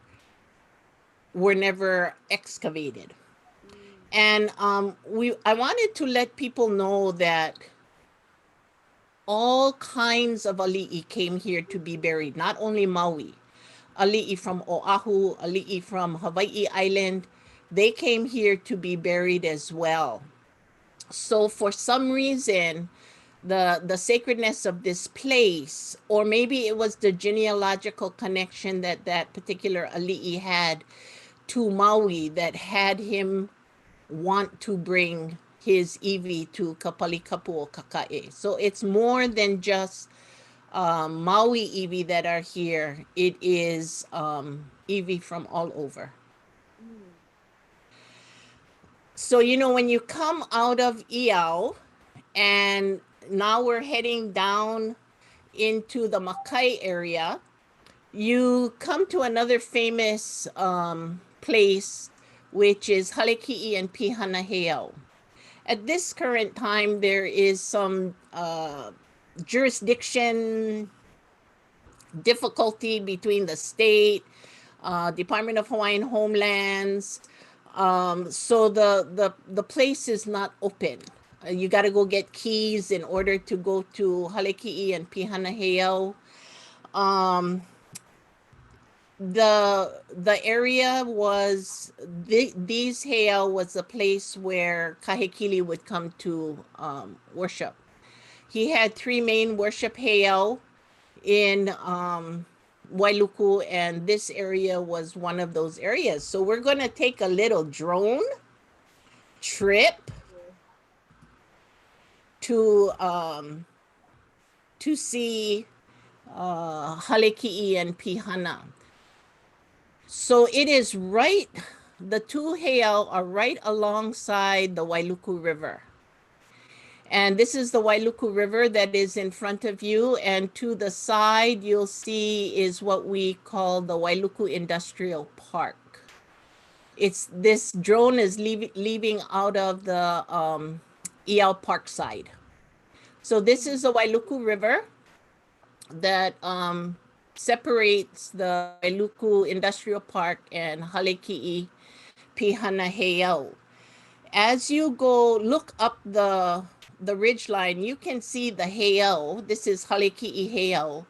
were never excavated. And I wanted to let people know that all kinds of ali'i came here to be buried, not only Maui. Ali'i from Oahu, ali'i from Hawaii Island, they came here to be buried as well. So for some reason, the sacredness of this place, or maybe it was the genealogical connection that that particular ali'i had to Maui that had him want to bring his iwi to Kapali Kapu o Kakae. So it's more than just Maui iwi that are here. It is iwi from all over. So, when you come out of Iao, and now we're heading down into the Makai area, you come to another famous place, which is Haleki'i and Pihanaheau. At this current time, there is some jurisdiction difficulty between the state, Department of Hawaiian Homelands. So the place is not open. You got to go get keys in order to go to Haleki'i and Pihanaheau. The area was these heiau was a place where Kahekili would come to worship. He had three main worship heiau in Wailuku, and this area was one of those areas. So we're going to take a little drone trip to see Haleki'i and Pihana. So it is the two heiau are right alongside the Wailuku River. And this is the Wailuku River that is in front of you. And to the side, you'll see is what we call the Wailuku Industrial Park. This drone is leaving out of the Iao Park side. So this is the Wailuku River that separates the Wailuku Industrial Park and Haleki'i Pihanaheau. As you go look up the ridge line, you can see the heiau. This is Haleki'i heiau.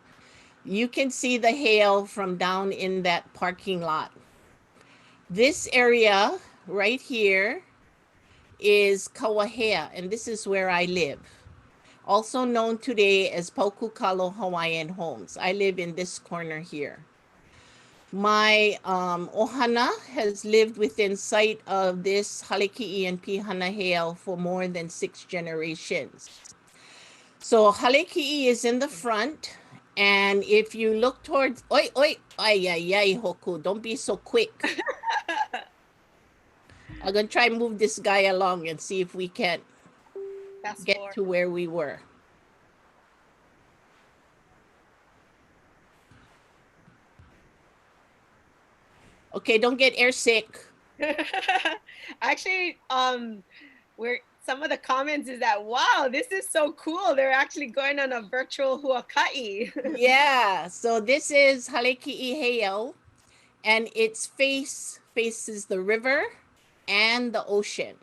You can see the hail from down in that parking lot. This area right here is Waiheʻe, and this is where I live. Also known today as Pokukalo Hawaiian Homes. I live in this corner here. My ohana has lived within sight of this haleki'i and pihana hail for more than 6 generations. So haleki'i is in the front, and if you look towards, oi, oi, ay, ay, ay, Hoku, don't be so quick. I'm gonna try and move this guy along and see if we can get to where we were. Okay, don't get airsick. Actually, we're some of the comments is that, wow, this is so cool. They're actually going on a virtual huaka'i. Yeah, so this is haleki'i hail, and its faces the river and the ocean.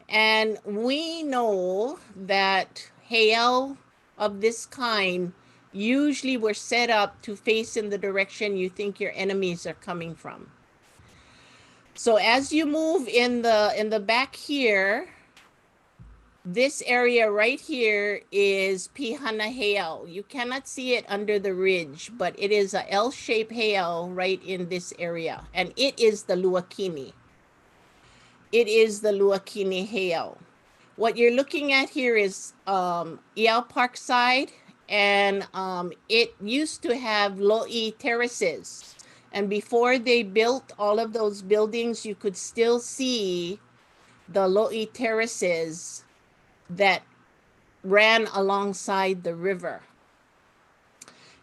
And we know that hail of this kind usually were set up to face in the direction you think your enemies are coming from. So as you move in the back here, this area right here is pihana hail. You cannot see it under the ridge, but it is a L-shaped hail right in this area, and it is the luakini. It is the luakini hail. What you're looking at here is Iao Parkside, and it used to have lo'i terraces. And before they built all of those buildings, you could still see the lo'i terraces that ran alongside the river.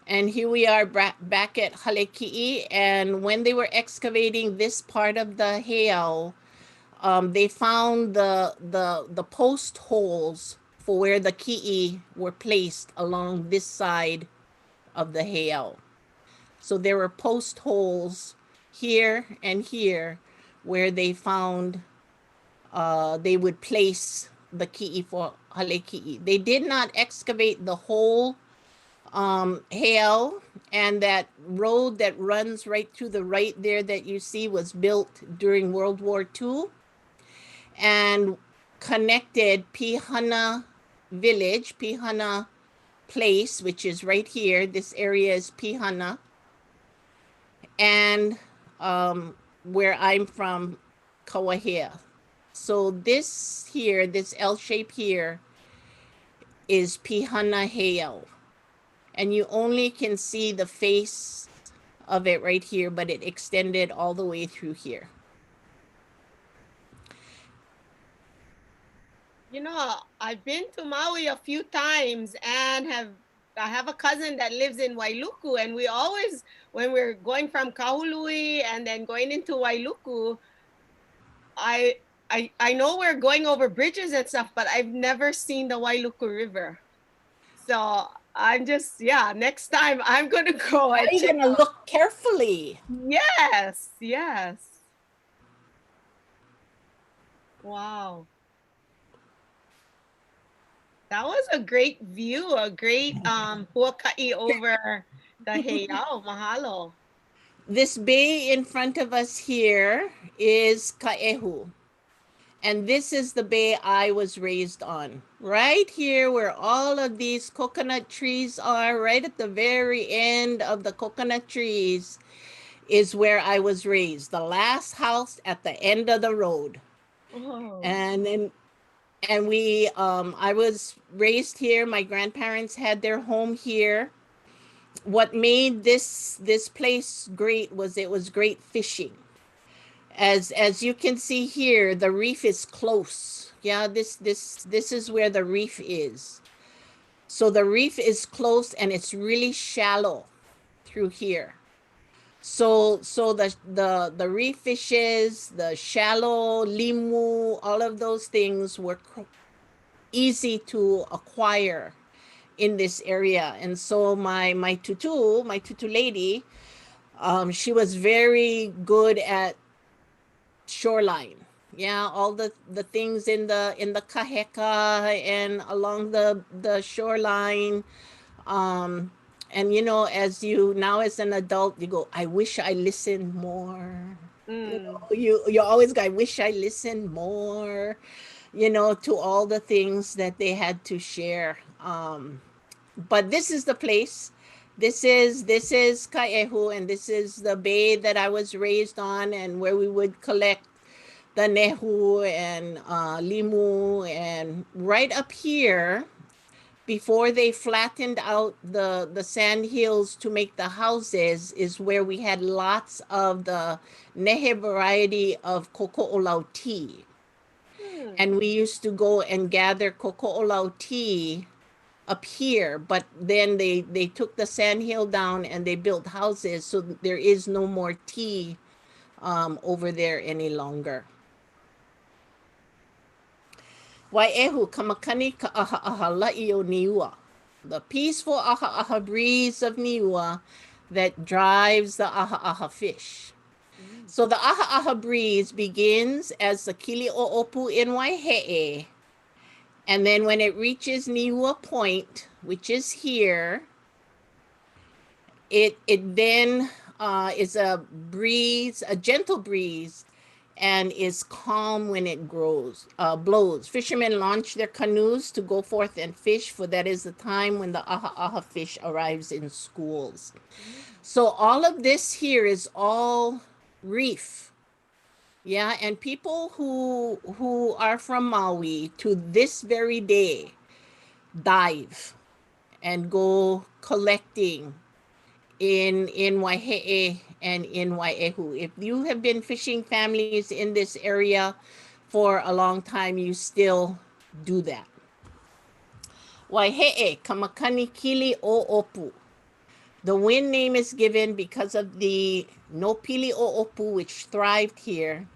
And here we are back at Haleki'i, and when they were excavating this part of the hail, they found the post holes for where the ki'i were placed along this side of the hail. So there were post holes here and here where they found they would place the ki'i for haleki'i. They did not excavate the whole hail, and that road that runs right to the right there that you see was built during World War II and connected Pihana Village, Pihana Place, which is right here. This area is Pihana. And where I'm from, Waiheʻe. So this here, this L shape here, is Pihana hail. And you only can see the face of it right here, but it extended all the way through here. You know, I've been to Maui a few times and I have a cousin that lives in Wailuku, and we always, when we're going from Kahului and then going into Wailuku, I know we're going over bridges and stuff, but I've never seen the Wailuku River. So I'm just, yeah, next time I'm gonna go and You're gonna look carefully. Yes, yes. Wow. That was a great view, a great huaka'i over the heiau. Mahalo. This bay in front of us here is Kaehu. And this is the bay I was raised on. Right here where all of these coconut trees are, right at the very end of the coconut trees is where I was raised. The last house at the end of the road. Oh. And we, I was raised here. My grandparents had their home here. What made this place great was it was great fishing. As you can see here, the reef is close. Yeah, this is where the reef is. So the reef is close and it's really shallow through here. So the reef fishes, the shallow limu, all of those things were easy to acquire in this area. And so my tutu lady, she was very good at shoreline. Yeah, all the things in the kaheka and along the shoreline. And you know, as you now as an adult, you go, I wish I listened more. You know, you always go, I wish I listened more, you know, to all the things that they had to share. But this is the place. This is Kaehu, and this is the bay that I was raised on, and where we would collect the nehu and limu. And right up here, before they flattened out the sand hills to make the houses, is where we had lots of the nehe variety of koko'olau tea. And we used to go and gather koko'olau tea up here, but then they took the sand hill down and they built houses, so there is no more tea over there any longer. Waiheʻe kamakani ka aha aha la'i o niua. The peaceful aha aha breeze of niua that drives the aha aha fish. So the aha aha breeze begins as the kili o opu in Waiheʻe. And then when it reaches Niua Point, which is here, it then is a breeze, a gentle breeze, and is calm when it blows. Fishermen launch their canoes to go forth and fish, for that is the time when the aha aha fish arrives in schools. So all of this here is all reef. Yeah, and people who are from Maui to this very day dive and go collecting in Waiheʻe and in Waiheʻu. If you have been fishing families in this area for a long time, you still do that. Waiheʻe kamakani kili o opu. The wind name is given because of the no pili o opu, which thrived here,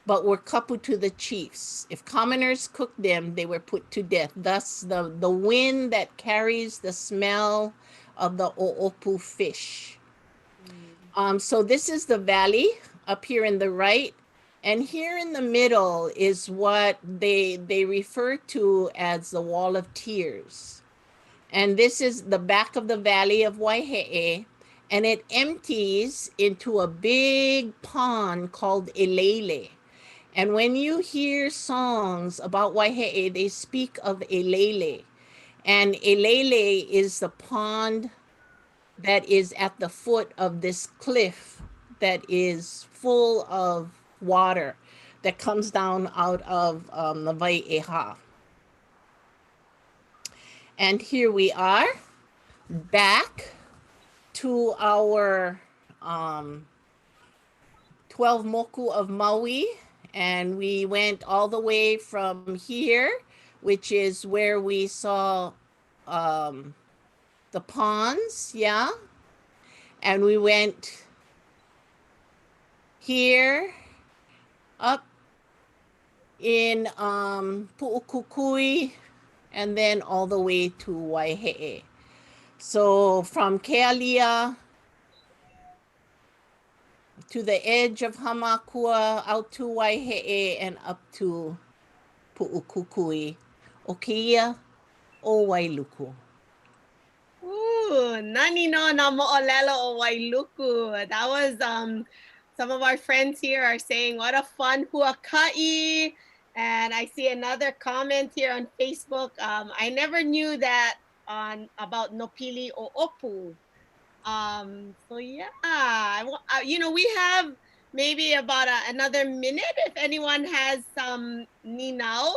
but were kapu to the chiefs. If commoners cooked them, they were put to death. Thus, the wind that carries the smell of the o'opu fish. So this is the valley up here in the right. And here in the middle is what they refer to as the Wall of Tears. And this is the back of the valley of Waiheʻe. And it empties into a big pond called ʻōlelo. And when you hear songs about Waiheʻe, they speak of ʻōlelo. And ʻōlelo is the pond that is at the foot of this cliff that is full of water that comes down out of the Waiheʻe. And here we are back to our 12 moku of Maui. And we went all the way from here, which is where we saw the ponds, yeah. And we went here up in Pu'ukukui, and then all the way to Waiheʻe. So from Kealia to the edge of Hamakua, out to Waiheʻe, and up to Pu'ukukui, o keia o Wailuku. Ooh, nani no na mo'olelo o Wailuku. That was some of our friends here are saying what a fun huaka'i. And I see another comment here on Facebook. I never knew that about nopili o opu. So yeah, you know, we have maybe about another minute if anyone has some ninau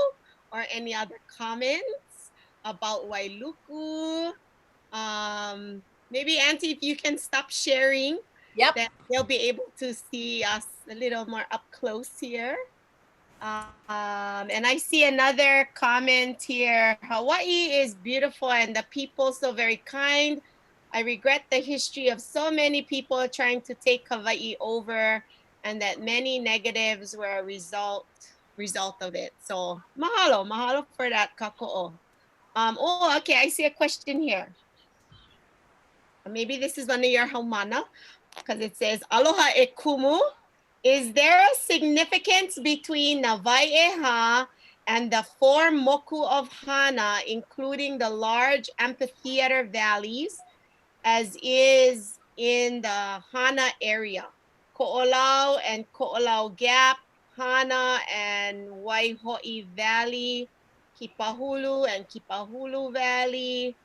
or any other comments about Wailuku. Maybe Auntie, if you can stop sharing, Yep. then they'll be able to see us a little more up close here. And I see another comment here. Hawaii is beautiful and the people so very kind. I regret the history of so many people trying to take Hawaii over, and that many negatives were a result of it. So mahalo for that, Kako'o. Oh, okay, I see a question here. Maybe this is one of your haumana, because it says, Aloha e Kumu. Is there a significance between the Waiheʻe and the 4 moku of Hana, including the large amphitheater valleys as is in the Hana area. Ko'olau and Ko'olau Gap, Hana and Waiheʻe Valley, Kipahulu and Kipahulu Valley,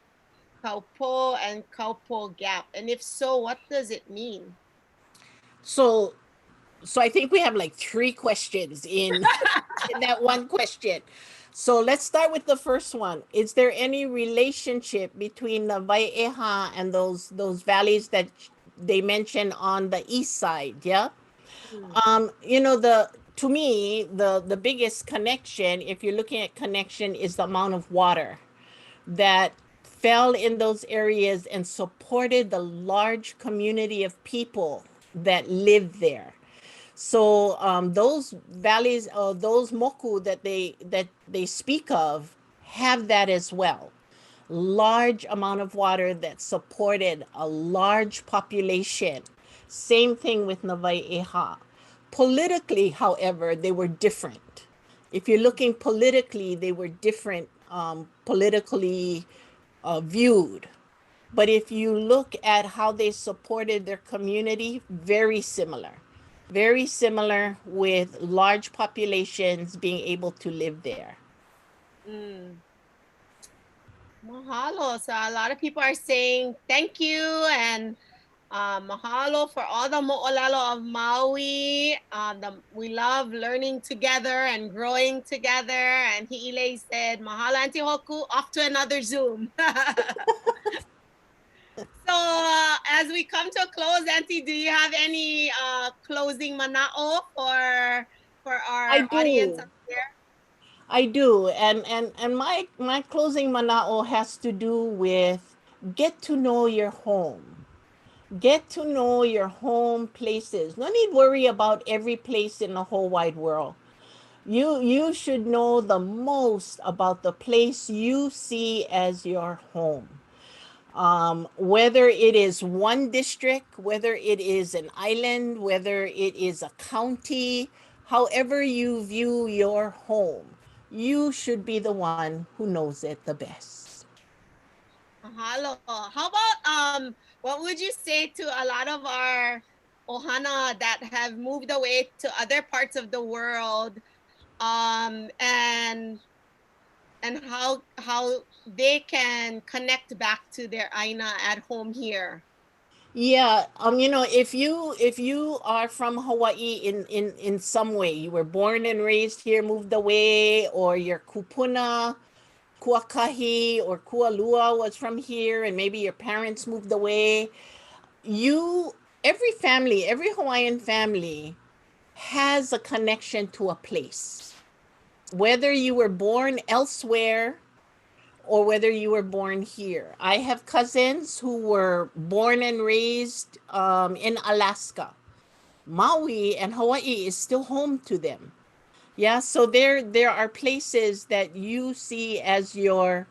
Kaupo and Kaupo Gap. And if so, what does it mean? So I think we have like three questions in that one question. So let's start with the first one. Is there any relationship between the Waiheʻe and those valleys that they mentioned on the east side? Yeah. Hmm. You know, the to me, the biggest connection, if you're looking at connection, is the amount of water that fell in those areas and supported the large community of people that lived there. So those valleys, those moku that they speak of, have that as well. Large amount of water that supported a large population. Same thing with Navai'eha. Politically, however, they were different. If you're looking politically, they were different, politically viewed. But if you look at how they supported their community, very similar. Very similar, with large populations being able to live there. Mm. Mahalo. So a lot of people are saying thank you and mahalo for all the mo'olelo of Maui. We love learning together and growing together. And Hi'ile said, mahalo Auntie Hoku, off to another Zoom. So as we come to a close, Auntie, do you have any closing mana'o for I our audience do. up here? I do. And my closing mana'o has to do with get to know your home. Get to know your home places. No need worry about every place in the whole wide world. You should know the most about the place you see as your home. Whether it is one district, whether it is an island, whether it is a county, however you view your home, you should be the one who knows it the best. Mahalo. How about what would you say to a lot of our ohana that have moved away to other parts of the world, and how they can connect back to their aina at home here? Yeah, if you are from Hawaii in some way, you were born and raised here, moved away, or your kupuna, kuakahi, or kualua was from here, and maybe your parents moved away. You, every family, every Hawaiian family has a connection to a place. Whether you were born elsewhere or whether you were born here. I have cousins who were born and raised in Alaska. Maui and Hawaii is still home to them. Yeah, so there are places that you see as your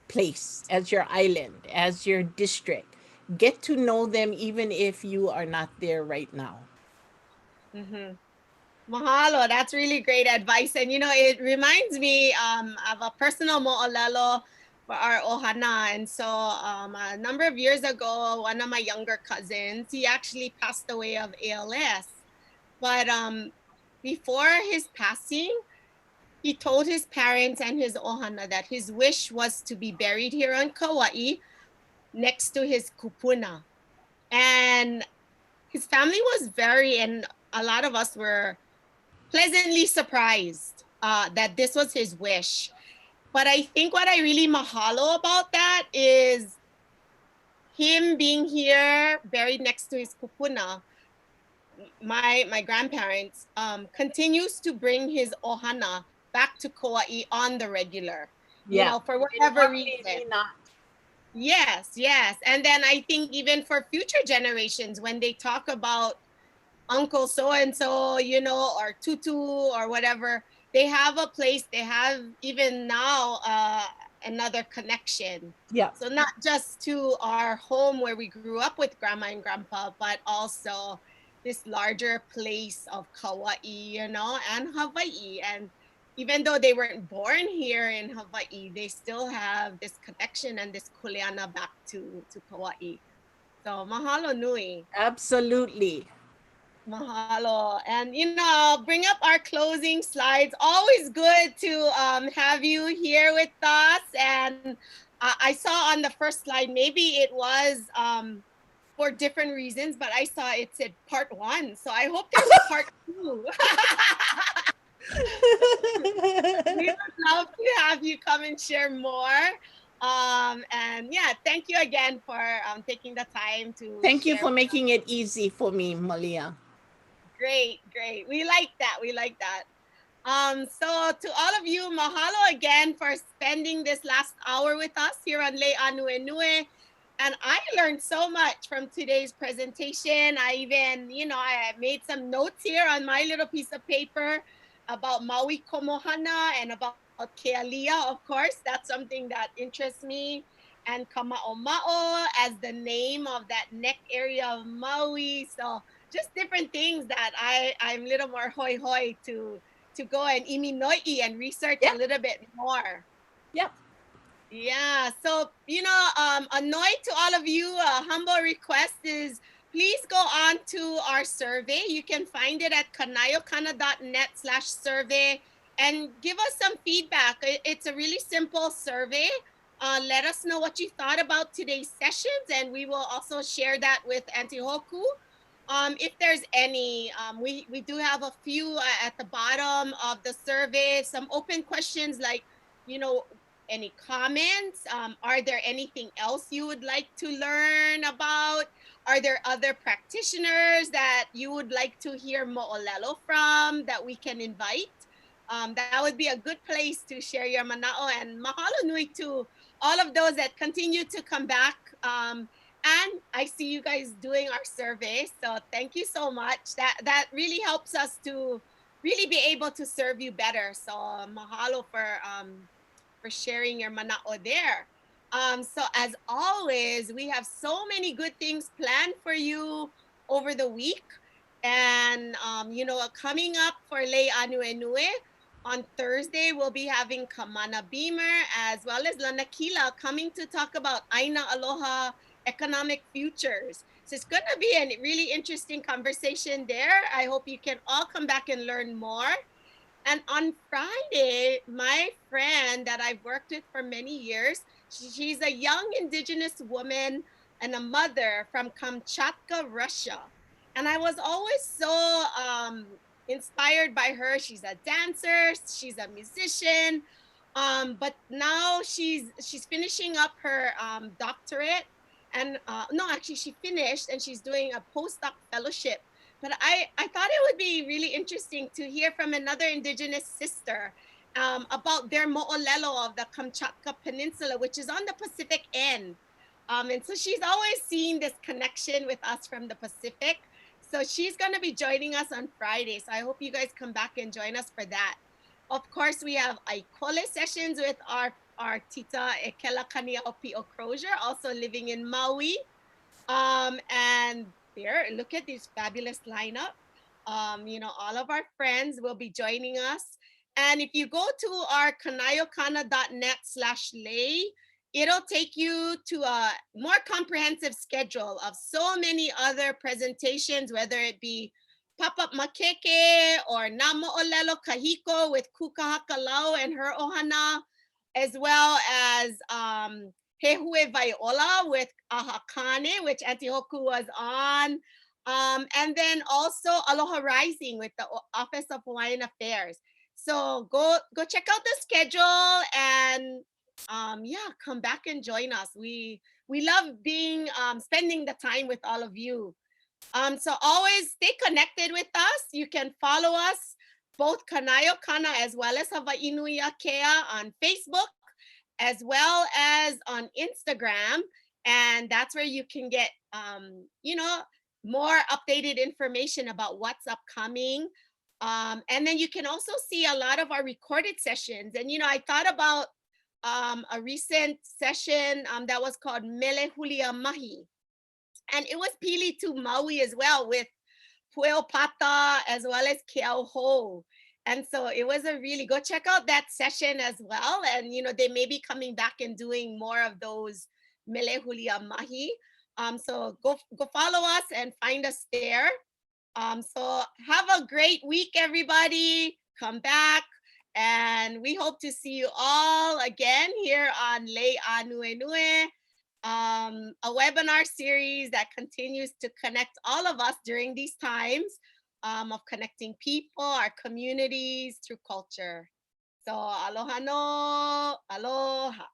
place, as your island, as your district. Get to know them even if you are not there right now. Mm-hmm. Mahalo, that's really great advice. And it reminds me of a personal mo'olelo for our ohana. And so a number of years ago, one of my younger cousins, he actually passed away of ALS. But before his passing, he told his parents and his ohana that his wish was to be buried here on Kauai next to his kupuna. And his family was and a lot of us were pleasantly surprised that this was his wish. But I think what I really mahalo about that is him being here, buried next to his kupuna. My grandparents continues to bring his ohana back to Kauai on the regular, Yeah. for In whatever one way, reason. may not. Yes, yes. And then I think even for future generations, when they talk about uncle so and so, or tutu or whatever, they have a place, they have even now another connection. Yeah. So not just to our home where we grew up with grandma and grandpa, but also this larger place of Kauai, and Hawaii. And even though they weren't born here in Hawaii, they still have this connection and this kuleana back to Kauai. So mahalo nui. Absolutely. Mahalo. And, I'll bring up our closing slides. Always good to have you here with us. And I saw on the first slide, maybe it was for different reasons, but I saw it said part 1. So I hope there's a part 2. We would love to have you come and share more. And yeah, thank you again for taking the time to Thank you share. for making it easy for me, Malia. Great, great. We like that. We like that. So to all of you, mahalo again for spending this last hour with us here on Lei Ānuenue. And I learned so much from today's presentation. I even, I made some notes here on my little piece of paper about Maui Komohana and about Kealia, of course. That's something that interests me. And Kama'oma'o as the name of that neck area of Maui. So just different things that I'm a little more hoi hoi to go and iminoi and research a little bit more. Yep. Yeah. So, a noi to all of you, a humble request is please go on to our survey. You can find it at kanayokana.net/survey and give us some feedback. It's a really simple survey. Let us know what you thought about today's sessions, and we will also share that with Auntie Hoku. If there's any, we do have a few at the bottom of the survey, some open questions like, any comments? Are there anything else you would like to learn about? Are there other practitioners that you would like to hear mo'olelo from that we can invite? That would be a good place to share your mana'o, and mahalo nui to all of those that continue to come back. And I see you guys doing our survey. So thank you so much. That really helps us to really be able to serve you better. So mahalo for sharing your mana'o there. So as always, we have so many good things planned for you over the week. And, coming up for Lei Ānuenue, on Thursday, we'll be having Kamana Beamer as well as Lanakila coming to talk about Aina Aloha economic futures. So it's going to be a really interesting conversation there. I hope you can all come back and learn more. And on Friday, my friend that I've worked with for many years, she's a young indigenous woman and a mother from Kamchatka, Russia. And I was always so inspired by her. She's a dancer, she's a musician, but now she's finishing up her doctorate. And no, actually, she finished and she's doing a postdoc fellowship. But I thought it would be really interesting to hear from another indigenous sister about their mo'olelo of the Kamchatka Peninsula, which is on the Pacific end. And so she's always seen this connection with us from the Pacific. So she's going to be joining us on Friday. So I hope you guys come back and join us for that. Of course, we have Aikole sessions with our Tita Ekela Kaniaopi Crozier, also living in Maui. And there, look at this fabulous lineup. All of our friends will be joining us. And if you go to our kanayokana.net/lei, it'll take you to a more comprehensive schedule of so many other presentations, whether it be Pop-up Makeke or Na Mo'olelo Kahiko with Kuka Hakalau and her ohana, as well as Hehue Vaiola with Ahakane, which Auntie Hoku was on. And then also Aloha Rising with the Office of Hawaiian Affairs. So go check out the schedule and come back and join us. We love being spending the time with all of you. So always stay connected with us. You can follow us both Kanayo Kana as well as Hawaii Nui Akea on Facebook, as well as on Instagram. And that's where you can get, more updated information about what's upcoming. And then you can also see a lot of our recorded sessions. And, I thought about a recent session that was called Mele Hulia Mahi. And it was Pili to Maui as well with Pueo Pata as well as Keau Ho. And so it was go check out that session as well. And, they may be coming back and doing more of those Mele Hulia Mahi. So go follow us and find us there. So have a great week, everybody. Come back. And we hope to see you all again here on Lei Ānuenue, a webinar series that continues to connect all of us during these times of connecting people, our communities through culture. So aloha no, aloha.